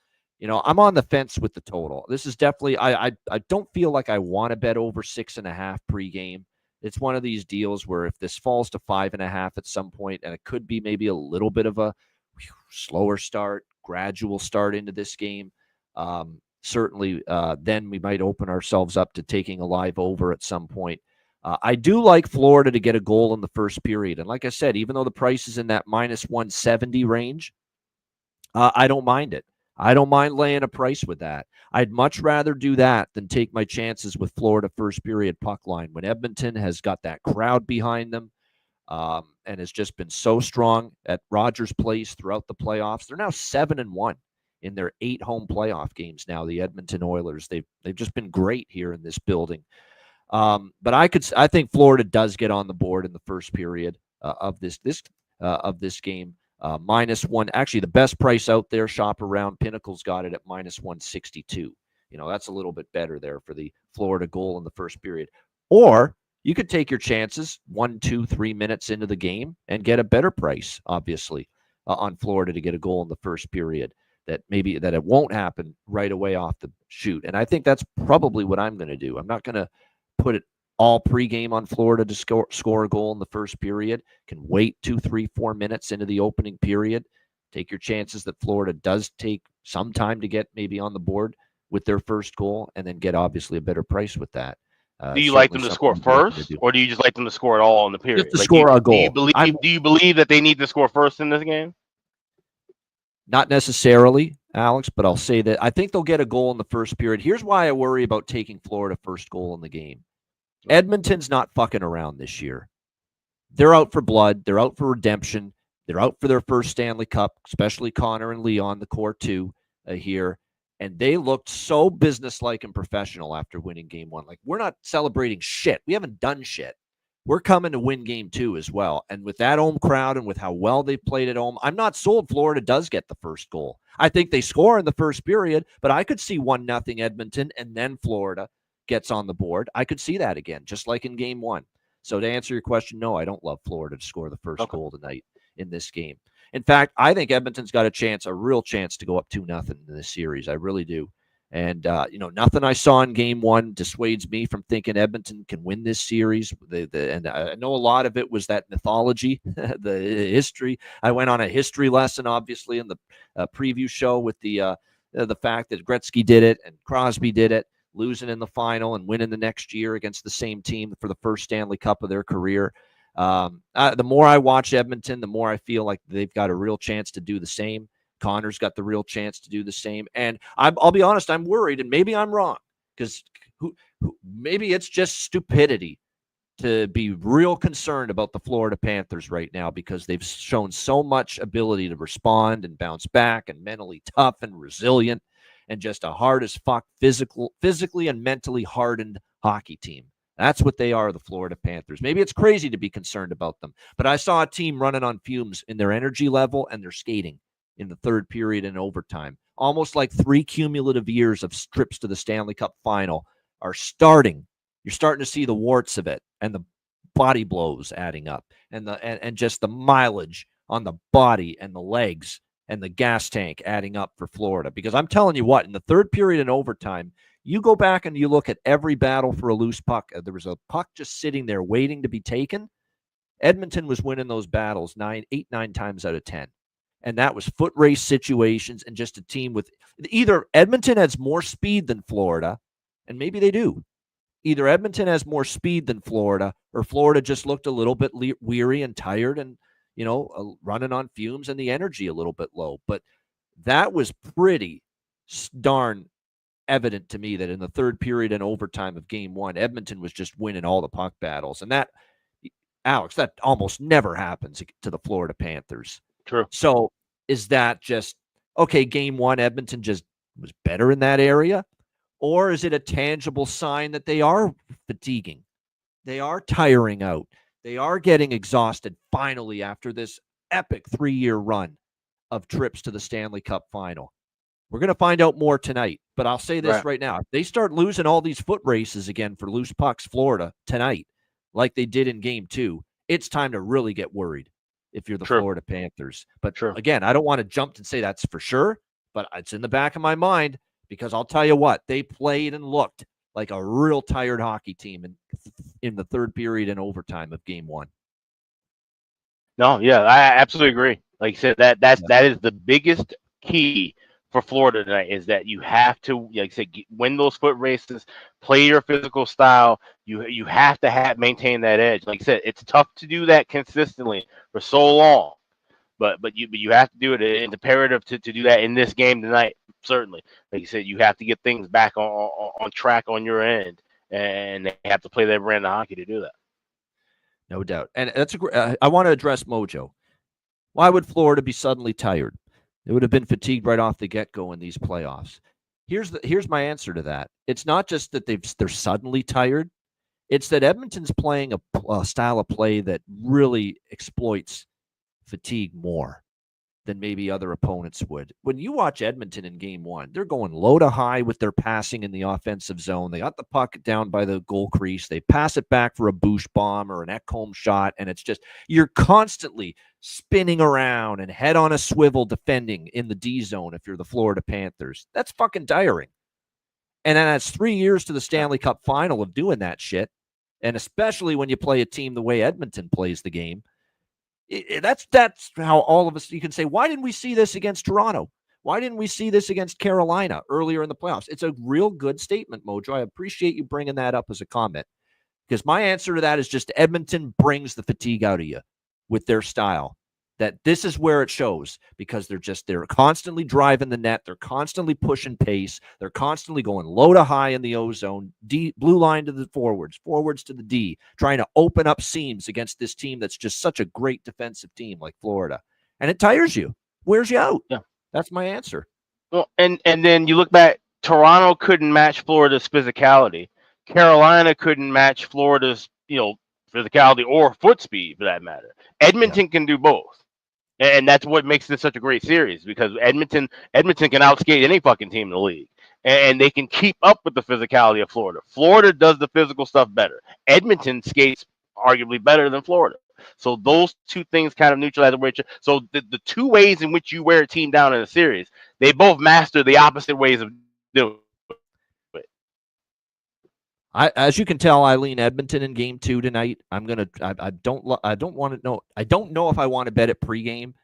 I'm on the fence with the total. This is definitely, I don't feel like I want to bet over 6.5 pregame. It's one of these deals where if this falls to 5.5 at some point, and it could be maybe a little bit of a slower start, gradual start into this game, certainly then we might open ourselves up to taking a live over at some point. I do like Florida to get a goal in the first period. And like I said, even though the price is in that minus 170 range, I don't mind it. I don't mind laying a price with that. I'd much rather do that than take my chances with Florida first period puck line when Edmonton has got that crowd behind them and has just been so strong at Rogers Place throughout the playoffs. They're now 7-1 in their 8 home playoff games now, the Edmonton Oilers. They've just been great here in this building. But I think Florida does get on the board in the first period of this game. Minus 1, actually the best price out there, shop around. Pinnacle's got it at minus 162. That's a little bit better there for the Florida goal in the first period. Or you could take your chances 1, 2, 3 minutes into the game and get a better price, obviously, on Florida to get a goal in the first period. That it won't happen right away off the shoot. And I think that's probably what I'm going to do. I'm not going to put it all pregame on Florida to score a goal in the first period. Can wait 2, 3, 4 minutes into the opening period. Take your chances that Florida does take some time to get maybe on the board with their first goal, and then get obviously a better price with that. Do you like them to score first, or do you just like them to score it all in the period? Just to score a goal. Do you believe that they need to score first in this game? Not necessarily, Alex, but I'll say that I think they'll get a goal in the first period. Here's why I worry about taking Florida first goal in the game. Edmonton's not fucking around this year. They're out for blood. They're out for redemption. They're out for their first Stanley Cup, especially Connor and Leon, the core two here. And they looked so businesslike and professional after winning game 1. Like, we're not celebrating shit. We haven't done shit. We're coming to win game 2 as well. And with that home crowd and with how well they've played at home, I'm not sold Florida does get the first goal. I think they score in the first period, but I could see 1-0 Edmonton and then Florida gets on the board. I could see that again, just like in game 1. So to answer your question, no, I don't love Florida to score the first goal tonight in this game. In fact, I think Edmonton's got a real chance to go up 2-0 in this series. I really do. And, nothing I saw in game 1 dissuades me from thinking Edmonton can win this series. And I know a lot of it was that mythology, the history. I went on a history lesson, obviously, in the preview show with the fact that Gretzky did it and Crosby did it, losing in the final and winning the next year against the same team for the first Stanley Cup of their career. The more I watch Edmonton, the more I feel like they've got a real chance to do the same. Connor's got the real chance to do the same. And I'll be honest, I'm worried, and maybe I'm wrong, because maybe it's just stupidity to be real concerned about the Florida Panthers right now because they've shown so much ability to respond and bounce back and mentally tough and resilient and just a hard as fuck physically and mentally hardened hockey team. That's what they are, the Florida Panthers. Maybe it's crazy to be concerned about them, but I saw a team running on fumes in their energy level and their skating in the third period and overtime. Almost like 3 cumulative years of trips to the Stanley Cup Final are starting. You're starting to see the warts of it and the body blows adding up and just the mileage on the body and the legs and the gas tank adding up for Florida. Because I'm telling you what, in the third period and overtime, you go back and you look at every battle for a loose puck. There was a puck just sitting there waiting to be taken. Edmonton was winning those battles 9 times out of 10. And that was foot race situations and just a team with either Edmonton has more speed than Florida, and maybe they do. Either Edmonton has more speed than Florida, or Florida just looked a little bit weary and tired and, running on fumes and the energy a little bit low. But that was pretty darn evident to me that in the third period and overtime of game one, Edmonton was just winning all the puck battles. And that, Alex, that almost never happens to the Florida Panthers. True. So is that just, okay, game one, Edmonton just was better in that area? Or is it a tangible sign that they are fatiguing? They are tiring out. They are getting exhausted finally after this epic 3-year run of trips to the Stanley Cup Final. We're going to find out more tonight, but I'll say this right now. If they start losing all these foot races again for loose pucks, Florida, tonight, like they did in game 2, it's time to really get worried if you're the Florida Panthers. But again, I don't want to jump and say that's for sure, but it's in the back of my mind because I'll tell you what, they played and looked like a real tired hockey team in the third period and overtime of game 1. No, yeah, I absolutely agree. Like you said, that is the biggest key for Florida tonight is that you have to, like I said, win those foot races, play your physical style. You have to maintain that edge. Like I said, it's tough to do that consistently for so long, but you have to do it. It's imperative to do that in this game tonight. Certainly, like you said, you have to get things back on track on your end, and they have to play their brand of hockey to do that. No doubt. And that's I want to address Mojo. Why would Florida be suddenly tired? They would have been fatigued right off the get-go in these playoffs. Here's my answer to that. It's not just that they're suddenly tired. It's that Edmonton's playing a style of play that really exploits fatigue more than maybe other opponents would. When you watch Edmonton in game 1, they're going low to high with their passing in the offensive zone. They got the puck down by the goal crease. They pass it back for a boost bomb or an Ekholm shot, and it's just you're constantly spinning around and head on a swivel defending in the D zone if you're the Florida Panthers. That's fucking tiring. And then that's 3 years to the Stanley Cup Final of doing that shit, and especially when you play a team the way Edmonton plays the game. That's how all of us, you can say, why didn't we see this against Toronto? Why didn't we see this against Carolina earlier in the playoffs? It's a real good statement, Mojo. I appreciate you bringing that up as a comment because my answer to that is just Edmonton brings the fatigue out of you with their style. That this is where it shows because they're constantly driving the net. They're constantly pushing pace. They're constantly going low to high in the O zone, blue line to the forwards to the D, trying to open up seams against this team that's just such a great defensive team like Florida. And it tires you, wears you out. Yeah, that's my answer. Well, and then you look back, Toronto couldn't match Florida's physicality. Carolina couldn't match Florida's, physicality or foot speed for that matter. Edmonton can do both. And that's what makes this such a great series because Edmonton can outskate any fucking team in the league. And they can keep up with the physicality of Florida. Florida does the physical stuff better. Edmonton skates arguably better than Florida. So those two things kind of neutralize the way. So the two ways in which you wear a team down in a series, they both master the opposite ways of doing it. As you can tell, I lean Edmonton in game 2 tonight. I don't know if I want to bet it pregame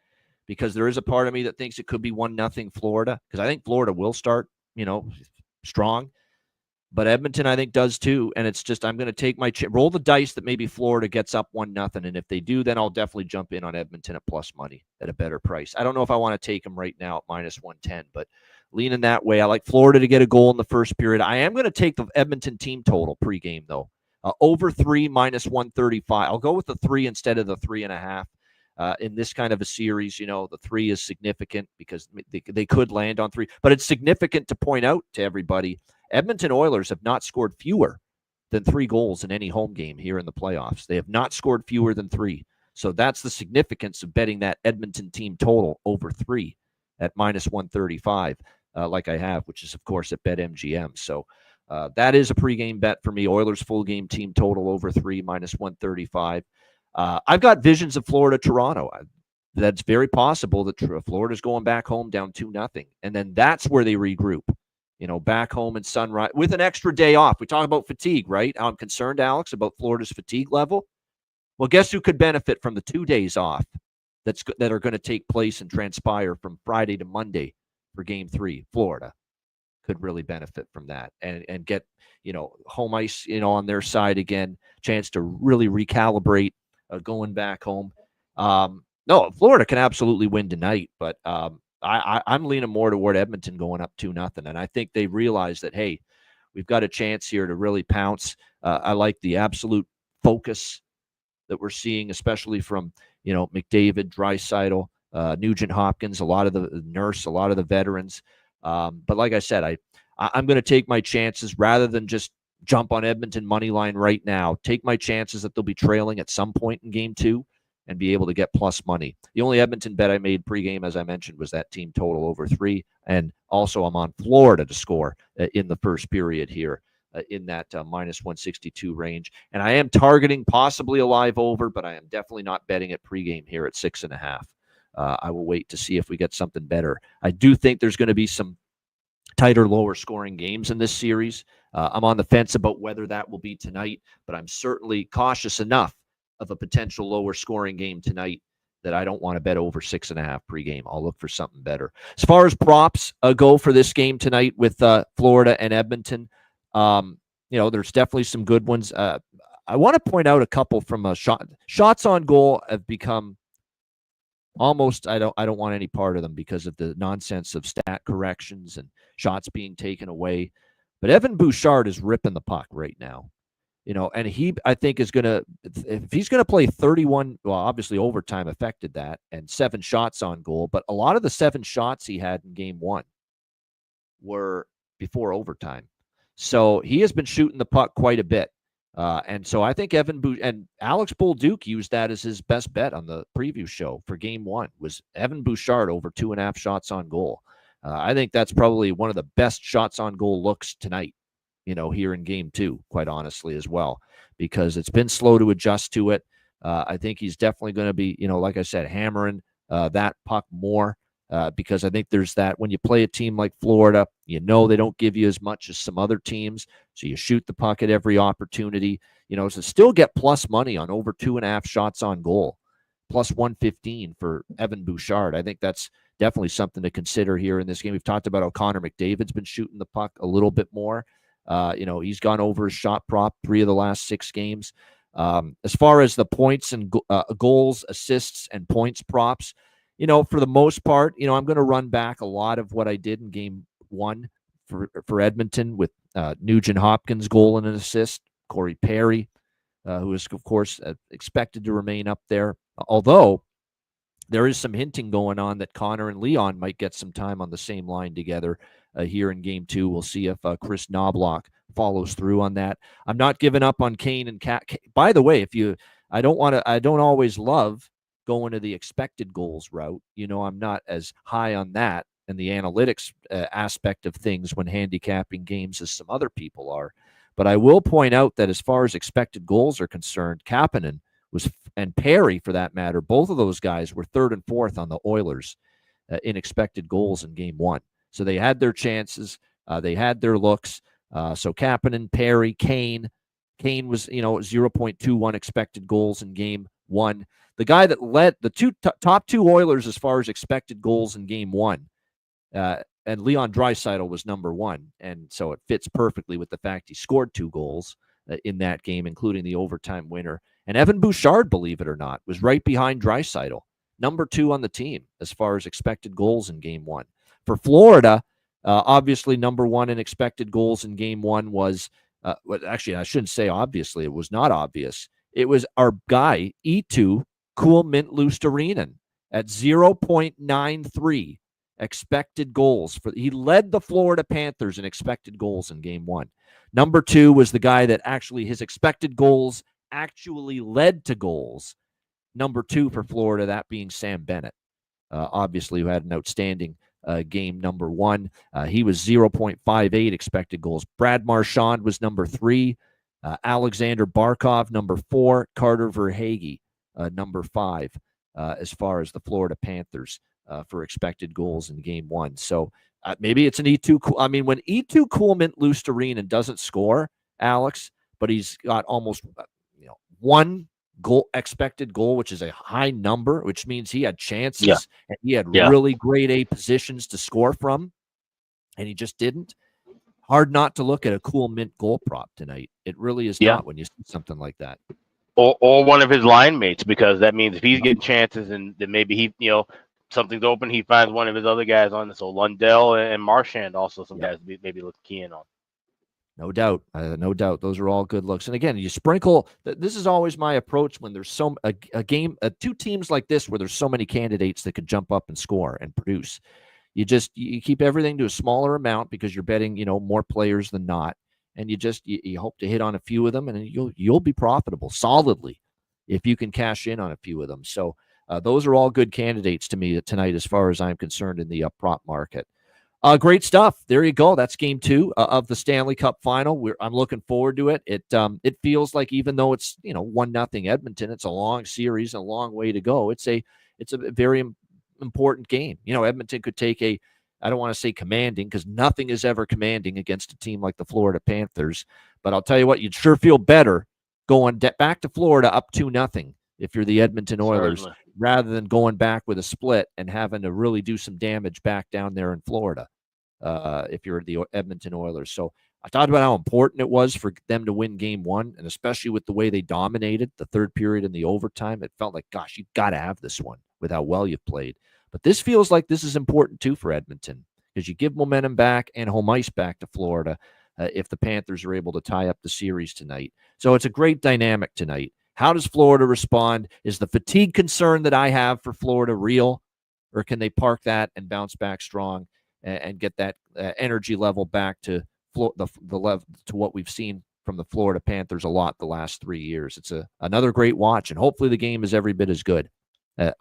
because there is a part of me that thinks it could be 1-0 Florida because I think Florida will start, strong. But Edmonton, I think, does too. And it's just I'm going to take my roll the dice that maybe Florida gets up 1-0. And if they do, then I'll definitely jump in on Edmonton at plus money at a better price. I don't know if I want to take them right now at minus 110, but leaning that way. I like Florida to get a goal in the first period. I am going to take the Edmonton team total pregame, though. Over 3 minus 135. I'll go with the 3 instead of the 3.5. In this kind of a series, the 3 is significant because they could land on 3. But it's significant to point out to everybody, Edmonton Oilers have not scored fewer than 3 goals in any home game here in the playoffs. They have not scored fewer than 3. So that's the significance of betting that Edmonton team total over 3 at minus 135, like I have, which is, of course, at BetMGM. So that is a pregame bet for me. Oilers full game team total over 3 minus 135. I've got visions of Florida-Toronto. That's very possible that Florida's going back home down 2-0. And then that's where they regroup, back home in Sunrise with an extra day off. We talk about fatigue, right? I'm concerned, Alex, about Florida's fatigue level. Well, guess who could benefit from the 2 days off that are going to take place and transpire from Friday to Monday for Game 3? Florida could really benefit from that and get, home ice, on their side again, chance to really recalibrate going back home. No, Florida can absolutely win tonight, but I'm leaning more toward Edmonton going up 2-0. And I think they realize that, hey, we've got a chance here to really pounce. I like the absolute focus that we're seeing, especially from, McDavid, Draisaitl, Nugent Hopkins, a lot of the Nurse, a lot of the veterans. But like I said, I'm going to take my chances rather than just jump on Edmonton money line right now. Take my chances that they'll be trailing at some point in Game 2 and be able to get plus money. The only Edmonton bet I made pregame, as I mentioned, was that team total over 3. And also I'm on Florida to score in the first period here in that minus 162 range. And I am targeting possibly a live over, but I am definitely not betting at pregame here at 6.5. I will wait to see if we get something better. I do think there's going to be some tighter, lower scoring games in this series. I'm on the fence about whether that will be tonight, but I'm certainly cautious enough of a potential lower scoring game tonight that I don't want to bet over 6.5 pregame. I'll look for something better. As far as props go for this game tonight with Florida and Edmonton, there's definitely some good ones. I want to point out a couple from shots on goal have become almost, I don't want any part of them because of the nonsense of stat corrections and shots being taken away. But Evan Bouchard is ripping the puck right now. And he, I think, is going to, if he's going to play 31, well, obviously overtime affected that, and 7 shots on goal. But a lot of the 7 shots he had in Game 1 were before overtime. So he has been shooting the puck quite a bit. And so I think and Alex Bolduc used that as his best bet on the preview show for Game 1 was Evan Bouchard over 2.5 shots on goal. I think that's probably one of the best shots on goal looks tonight, here in Game 2, quite honestly, as well, because it's been slow to adjust to it. I think he's definitely going to be, like I said, hammering that puck more because I think there's that when you play a team like Florida, they don't give you as much as some other teams. So you shoot the puck at every opportunity, to still get plus money on over 2.5 shots on goal, plus 115 for Evan Bouchard. I think that's definitely something to consider here in this game. We've talked about how Connor McDavid's been shooting the puck a little bit more. He's gone over his shot prop 3 of the last 6 games. As far as the points and goals, assists, and points props, for the most part, I'm going to run back a lot of what I did in Game 1 for Edmonton with Nugent Hopkins' goal and an assist, Corey Perry, who is, of course, expected to remain up there. Although there is some hinting going on that Connor and Leon might get some time on the same line together here in Game 2. We'll see if Chris Knobloch follows through on that. I'm not giving up on Kane and Cat. By the way, I don't always love going to the expected goals route. I'm not as high on that and the analytics aspect of things when handicapping games as some other people are. But I will point out that as far as expected goals are concerned, Kapanen and Perry, for that matter, both of those guys were 3rd and 4th on the Oilers in expected goals in Game 1. So they had their chances. They had their looks. So Kapanen, Perry, Kane was, 0.21 expected goals in Game 1. The guy that led the top 2 Oilers as far as expected goals in Game 1, and Leon Draisaitl was number 1. And so it fits perfectly with the fact he scored 2 goals in that game, including the overtime winner. And Evan Bouchard, believe it or not, was right behind Draisaitl, number 2 on the team as far as expected goals in Game 1. For Florida, obviously number 1 in expected goals in Game 1 was Actually, I shouldn't say obviously. It was not obvious. It was our guy, E2 Kuomintlusterinen at 0.93 expected goals. He led the Florida Panthers in expected goals in game 1. Number 2 was the guy that actually his expected goals actually led to goals. Number 2 for Florida, that being Sam Bennett, obviously, who had an outstanding game number 1. He was 0.58 expected goals. Brad Marchand was number 3. Alexander Barkov, number 4. Carter Verhaeghe, number 5, as far as the Florida Panthers for expected goals in game 1. So maybe it's an E2. I mean, when E2 Kuomintlusterinen doesn't score, Alex, but he's got almost 1 goal expected goal, which is a high number, which means he had chances and he had really grade A positions to score from, and he just didn't. Hard not to look at a cool mint goal prop tonight. It really is not when you see something like that. Or one of his line mates, because that means if he's getting chances and then maybe he, something's open, he finds one of his other guys on it. So Lundell and Marchand also some guys maybe look keying on. No doubt. No doubt. Those are all good looks. And again, you sprinkle. This is always my approach when there's a game, 2 teams like this where there's so many candidates that could jump up and score and produce. You keep everything to a smaller amount because you're betting, more players than not. And you hope to hit on a few of them, and you'll be profitable solidly if you can cash in on a few of them. So those are all good candidates to me tonight as far as I'm concerned in the prop market. Great stuff. There you go. That's game 2 of the Stanley Cup Final. I'm looking forward to it. It feels like, even though it's 1-0 Edmonton, it's a long series, a long way to go. It's a very important game. Edmonton could take I don't want to say commanding, because nothing is ever commanding against a team like the Florida Panthers. But I'll tell you what, you'd sure feel better going back to Florida up 2-0 if you're the Edmonton Oilers. Certainly. Rather than going back with a split and having to really do some damage back down there in Florida, if you're the Edmonton Oilers. So I talked about how important it was for them to win game 1, and especially with the way they dominated the third period and the overtime. It felt like, gosh, you've got to have this one with how well you've played. But this feels like this is important too for Edmonton, because you give momentum back and home ice back to Florida if the Panthers are able to tie up the series tonight. So it's a great dynamic tonight. How does Florida respond? Is the fatigue concern that I have for Florida real, or can they park that and bounce back strong and get that energy level back to the level to what we've seen from the Florida Panthers a lot the last 3 years? It's another great watch, and hopefully the game is every bit as good,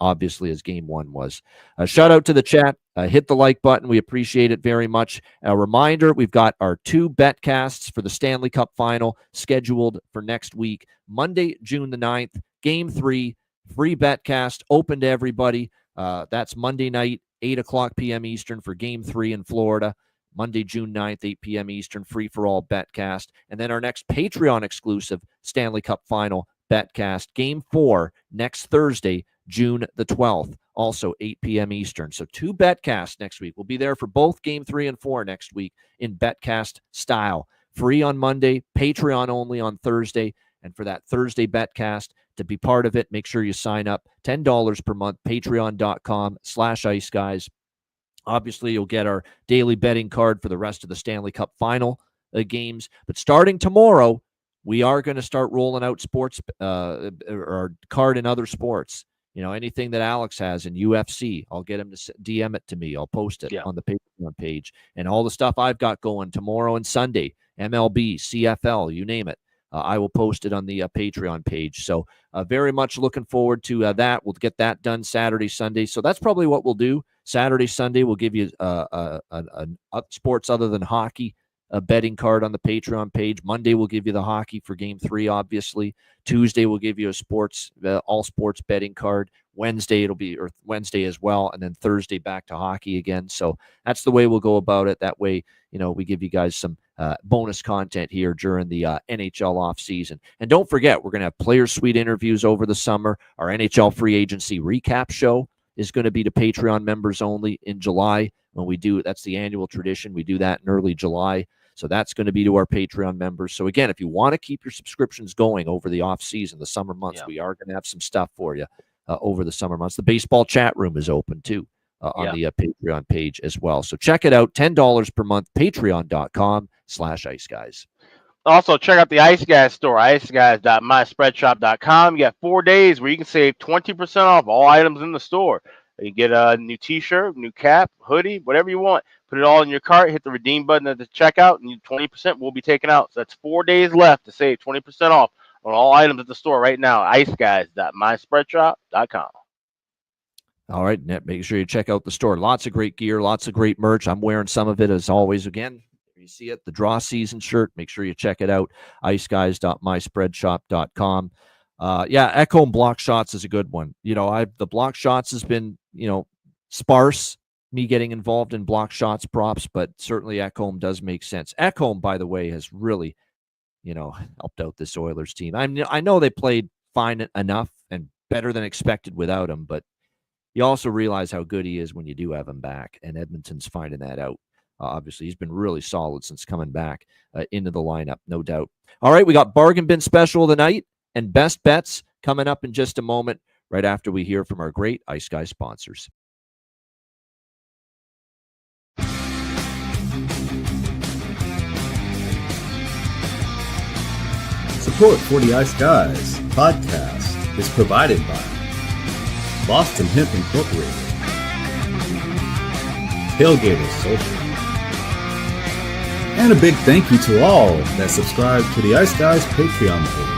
obviously, as game 1 was. Shout out to the chat. Hit the like button. We appreciate it very much. A reminder, we've got our 2 betcasts for the Stanley Cup Final scheduled for next week. Monday, June the 9th, Game 3, free betcast, open to everybody. That's Monday night, 8:00 p.m. Eastern for Game 3 in Florida. Monday, June 9th, 8 p.m. Eastern, free-for-all betcast. And then our next Patreon-exclusive Stanley Cup Final betcast, Game 4, next Thursday, June the 12th, also 8 p.m. Eastern. So 2 betcasts next week. We'll be there for both Game 3 and 4 next week in betcast style. Free on Monday, Patreon only on Thursday. And for that Thursday betcast, to be part of it, make sure you sign up. $10 per month, patreon.com/Ice Guys. Obviously, you'll get our daily betting card for the rest of the Stanley Cup Final games. But starting tomorrow, we are going to start rolling out sports or card in other sports. Anything that Alex has in UFC, I'll get him to DM it to me. I'll post it on the Patreon page. And all the stuff I've got going tomorrow and Sunday, MLB, CFL, you name it. I will post it on the Patreon page. So very much looking forward to that. We'll get that done Saturday, Sunday. So that's probably what we'll do. Saturday, Sunday, we'll give you a sports other than hockey, a betting card on the Patreon page. Monday, we'll give you the hockey for Game 3, obviously. Tuesday, we'll give you a all sports betting card. Wednesday, it'll be Wednesday as well. And then Thursday, back to hockey again. So that's the way we'll go about it. That way, we give you guys some bonus content here during the NHL offseason. And don't forget, we're going to have Player Suite interviews over the summer. Our NHL free agency recap show is going to be to Patreon members only in July. When we do, that's the annual tradition. We do that in early July. So that's going to be to our Patreon members. So again, if you want to keep your subscriptions going over the off season, the summer months, we are going to have some stuff for you over the summer months. The baseball chat room is open too on the Patreon page as well. So check it out. $10 per month, patreon.com/Ice Guys. Also, check out the Ice Guys store, iceguys.myspreadshop.com. You got 4 days where you can save 20% off all items in the store. You get a new T-shirt, new cap, hoodie, whatever you want. Put it all in your cart, hit the redeem button at the checkout, and 20% will be taken out. So that's 4 days left to save 20% off on all items at the store right now. iceguys.myspreadshop.com. All right, make sure you check out the store. Lots of great gear, lots of great merch. I'm wearing some of it as always. Again, you see it, the draw season shirt. Make sure you check it out. iceguys.myspreadshop.com. Ekholm block shots is a good one. The block shots has been, sparse, me getting involved in block shots props, but certainly Ekholm does make sense. Ekholm, by the way, has really, helped out this Oilers team. I know they played fine enough and better than expected without him, but you also realize how good he is when you do have him back, and Edmonton's finding that out. Obviously, he's been really solid since coming back into the lineup, no doubt. All right, we got Bargain Bin Special of the night and Best Bets coming up in just a moment, right after we hear from our great Ice Guy sponsors. Support for the Ice Guys podcast is provided by Boston Hemp Incorporated, Tailgater Social, and a big thank you to all that subscribe to the Ice Guys Patreon page.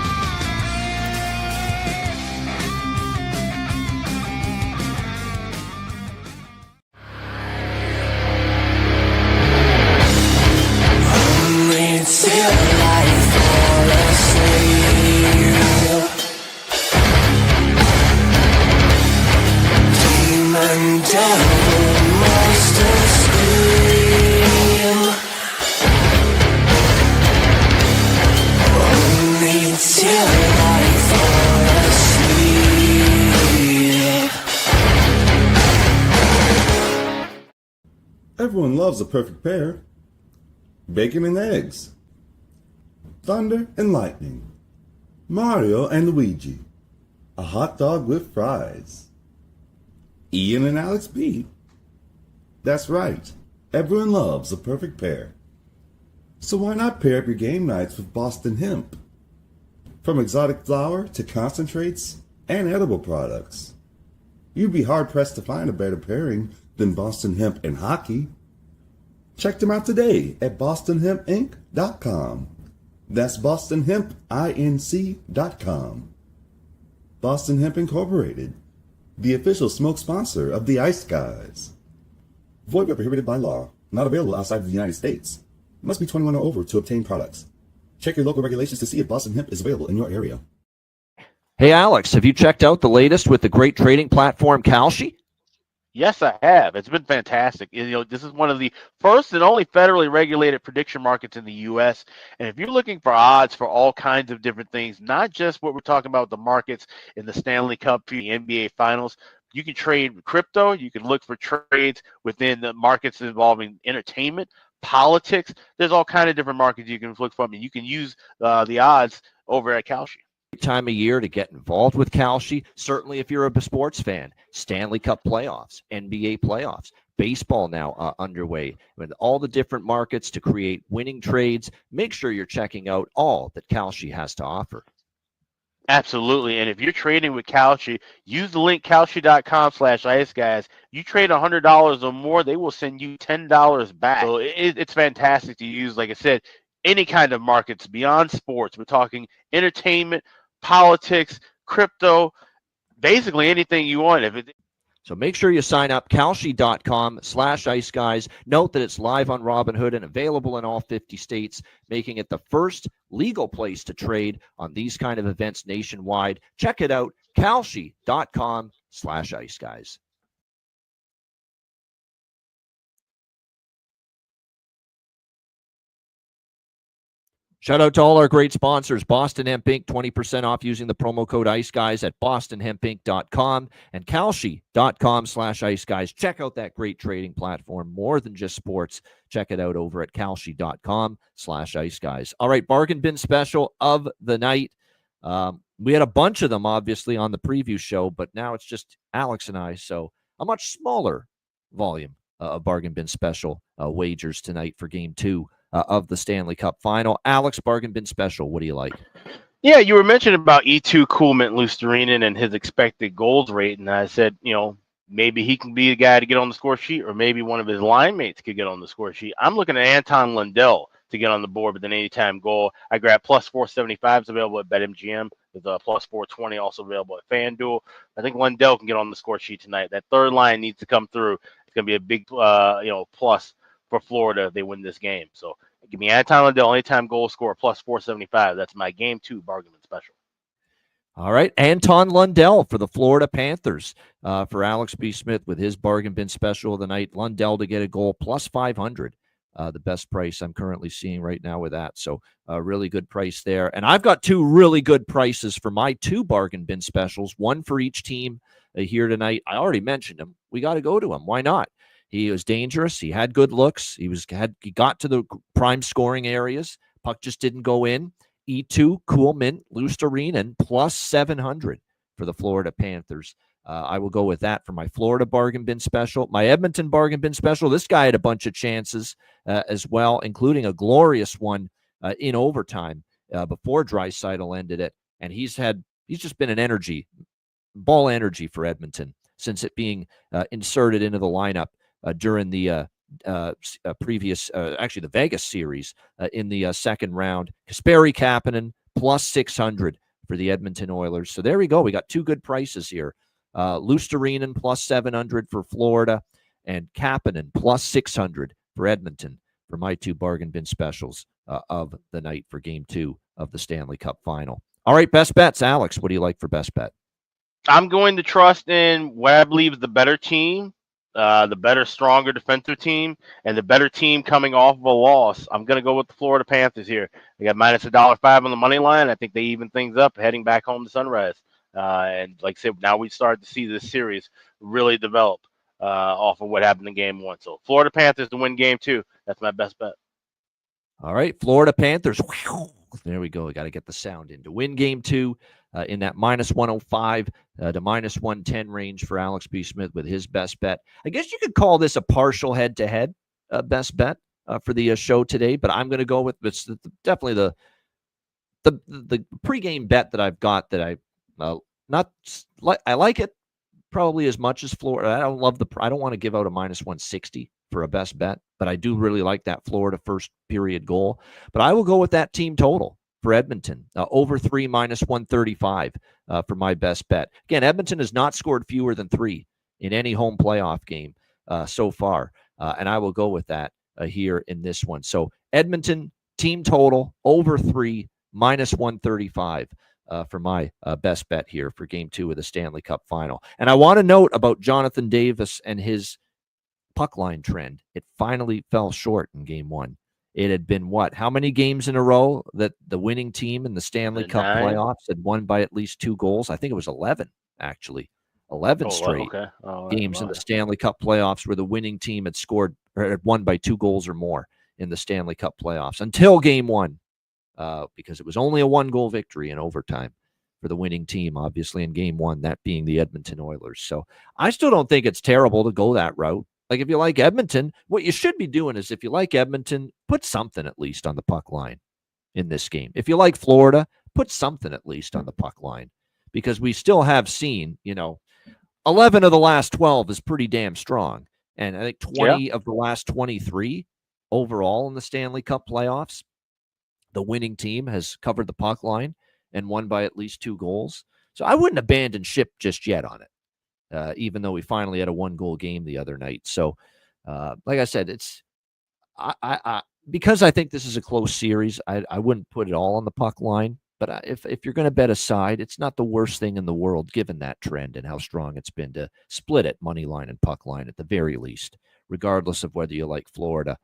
Everyone loves a perfect pair. Bacon and eggs. Thunder and lightning. Mario and Luigi. A hot dog with fries. Ian and Alex B. That's right. Everyone loves a perfect pair. So why not pair up your game nights with Boston Hemp? From exotic flower to concentrates and edible products. You'd be hard-pressed to find a better pairing than Boston Hemp and hockey. Check them out today at bostonhempinc.com. That's bostonhempinc.com. Boston Hemp Incorporated, the official smoke sponsor of the Ice Guys. Void where prohibited by law. Not available outside of the United States. Must be 21 or over to obtain products. Check your local regulations to see if Boston Hemp is available in your area. Hey, Alex, have you checked out the latest with the great trading platform Kalshi? Yes, I have. It's been fantastic. This is one of the first and only federally regulated prediction markets in the U.S. And if you're looking for odds for all kinds of different things, not just what we're talking about, the markets in the Stanley Cup, the NBA Finals, you can trade crypto. You can look for trades within the markets involving entertainment, politics. There's all kinds of different markets you can look for, and you can use the odds over at Kalshi. Time of year to get involved with Kalshi. Certainly if you're a sports fan. Stanley Cup playoffs, NBA playoffs, baseball now underway, with all the different markets to create winning trades. Make sure you're checking out all that Kalshi has to offer. Absolutely. And if you're trading with Kalshi, use the link kalshi.com/iceguys. You trade $100 or more, they will send you $10 back. So it's fantastic to use. Like I said, any kind of markets beyond sports. We're talking entertainment, politics, crypto, basically anything you want. So make sure you sign up, kalshi.com/iceguys. Note that it's live on Robinhood and available in all 50 states, making it the first legal place to trade on these kind of events nationwide. Check it out, kalshi.com/iceguys. Shout out to all our great sponsors, Boston Hemp Inc., 20% off using the promo code IceGuys at bostonhempinc.com and kalshi.com/IceGuys. Check out that great trading platform, more than just sports. Check it out over at kalshi.com/IceGuys. All right, bargain bin special of the night. We had a bunch of them, obviously, on the preview show, but now it's just Alex and I, so a much smaller volume of bargain bin special wagers tonight for Game 2 of the Stanley Cup Final. Alex, bargain bin special. What do you like? Yeah, you were mentioning about E2 Kuhlman Lusterinen and his expected goals rate, and I said, maybe he can be the guy to get on the score sheet, or maybe one of his line mates could get on the score sheet. I'm looking at Anton Lundell to get on the board with an anytime goal. I grabbed plus 475 is available at BetMGM. There's a plus 420 also available at FanDuel. I think Lundell can get on the score sheet tonight. That third line needs to come through. It's going to be a big, plus for Florida if they win this game. So give me Anton Lundell, anytime goal scorer, plus 475. That's my game 2 bargain special. All right, Anton Lundell for the Florida Panthers. For Alex B. Smith with his bargain bin special of the night, Lundell to get a goal, plus 500. The best price I'm currently seeing right now with that. So a really good price there. And I've got 2 really good prices for my 2 bargain bin specials, one for each team here tonight. I already mentioned him. We got to go to him. Why not? He was dangerous. He had good looks. He got to the prime scoring areas. Puck just didn't go in. E2 Kuhlman Lusterinen plus 700 for the Florida Panthers. I will go with that for my Florida bargain bin special. My Edmonton bargain bin special, this guy had a bunch of chances as well, including a glorious one in overtime before Draisaitl ended it. And he's just been an ball energy for Edmonton since it being inserted into the lineup during the previous, actually the Vegas series in the second round. Kasperi Kapanen plus 600 for the Edmonton Oilers. So there we go. We got 2 good prices here. Lusterinen plus 700 for Florida and Kapanen plus 600 for Edmonton for my 2 bargain bin specials of the night for game 2 of the Stanley Cup Final. All right, best bets. Alex, what do you like for best bet? I'm going to trust in what I believe is the better team, the better, stronger defensive team, and the better team coming off of a loss. I'm going to go with the Florida Panthers here. They got minus $1.05 on the money line. I think they even things up heading back home to Sunrise. And like I said, now we start to see this series really develop off of what happened in game 1. So Florida Panthers to win game 2. That's my best bet. All right, Florida Panthers. There we go. We got to get the sound in to win game 2 in that minus 105 to minus 110 range for Alex B. Smith with his best bet. I guess you could call this a partial head-to-head best bet for the show today, but I'm going to go with it's definitely the pregame bet that I've got that I like it probably as much as Florida. I don't want to give out a minus 160 for a best bet, but I do really like that Florida first period goal. But I will go with that team total for Edmonton, over 3 minus 135 for my best bet. Again, Edmonton has not scored fewer than 3 in any home playoff game so far, and I will go with that here in this one. So Edmonton team total over 3 minus 135 for my best bet here for game 2 of the Stanley Cup Final. And I want to note about Jonathan Davis and his puck line trend. It finally fell short in game 1. It had been how many games in a row that the winning team in the Stanley Cup playoffs had won by at least 2 goals? I think it was 11, actually. 11 straight games in the Stanley Cup playoffs where the winning team had scored or had won by 2 goals or more in the Stanley Cup playoffs until game 1, because it was only a 1-goal victory in overtime for the winning team, obviously, in game 1, that being the Edmonton Oilers. So I still don't think it's terrible to go that route. Like, if you like Edmonton, what you should be doing is, if you like Edmonton, put something at least on the puck line in this game. If you like Florida, put something at least on the puck line, because we still have seen, 11 of the last 12 is pretty damn strong. And I think 20 of the last 23 overall in the Stanley Cup playoffs, the winning team has covered the puck line and won by at least 2 goals. So I wouldn't abandon ship just yet on it. Even though we finally had a 1-goal game the other night. So, like I said, because I think this is a close series, I wouldn't put it all on the puck line. But if you're going to bet a side, it's not the worst thing in the world, given that trend and how strong it's been, to split it money line and puck line at the very least, regardless of whether you like Florida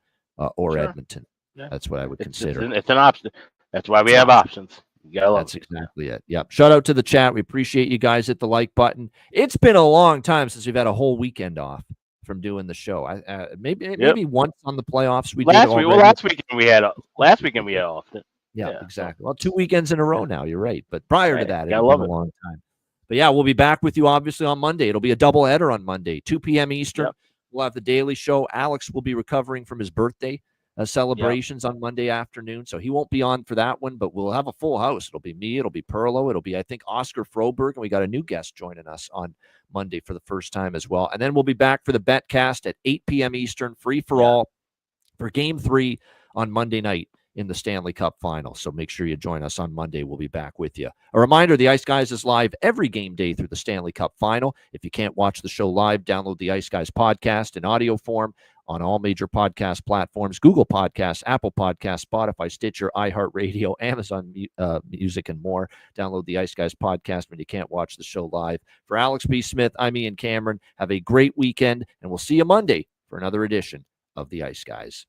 or Edmonton. Yeah. That's what I would consider. It's an option. That's why we have options. That's exactly it. Yep. Shout out to the chat. We appreciate you guys. Hit the like button. It's been a long time since we've had a whole weekend off from doing the show. Maybe once on the playoffs we did. Last weekend we had off. Yeah, exactly. Well, 2 weekends in a row now. You're right. But prior to that, it's been a long time. But yeah, we'll be back with you obviously on Monday. It'll be a double header on Monday, 2 p.m. Eastern. Yep. We'll have the Daily Show. Alex will be recovering from his birthday celebrations on Monday afternoon. So he won't be on for that one, but we'll have a full house. It'll be me. It'll be Perlo. It'll be, I think, Oscar Froberg. And we got a new guest joining us on Monday for the first time as well. And then we'll be back for the Betcast at 8 p.m. Eastern, free for all, for Game 3 on Monday night in the Stanley Cup Final. So make sure you join us on Monday. We'll be back with you. A reminder, the Ice Guys is live every game day through the Stanley Cup Final. If you can't watch the show live, download the Ice Guys podcast in audio form on all major podcast platforms: Google Podcasts, Apple Podcasts, Spotify, Stitcher, iHeartRadio, Amazon Music, and more. Download the Ice Guys podcast when you can't watch the show live. For Alex B. Smith, I'm Ian Cameron. Have a great weekend, and we'll see you Monday for another edition of the Ice Guys.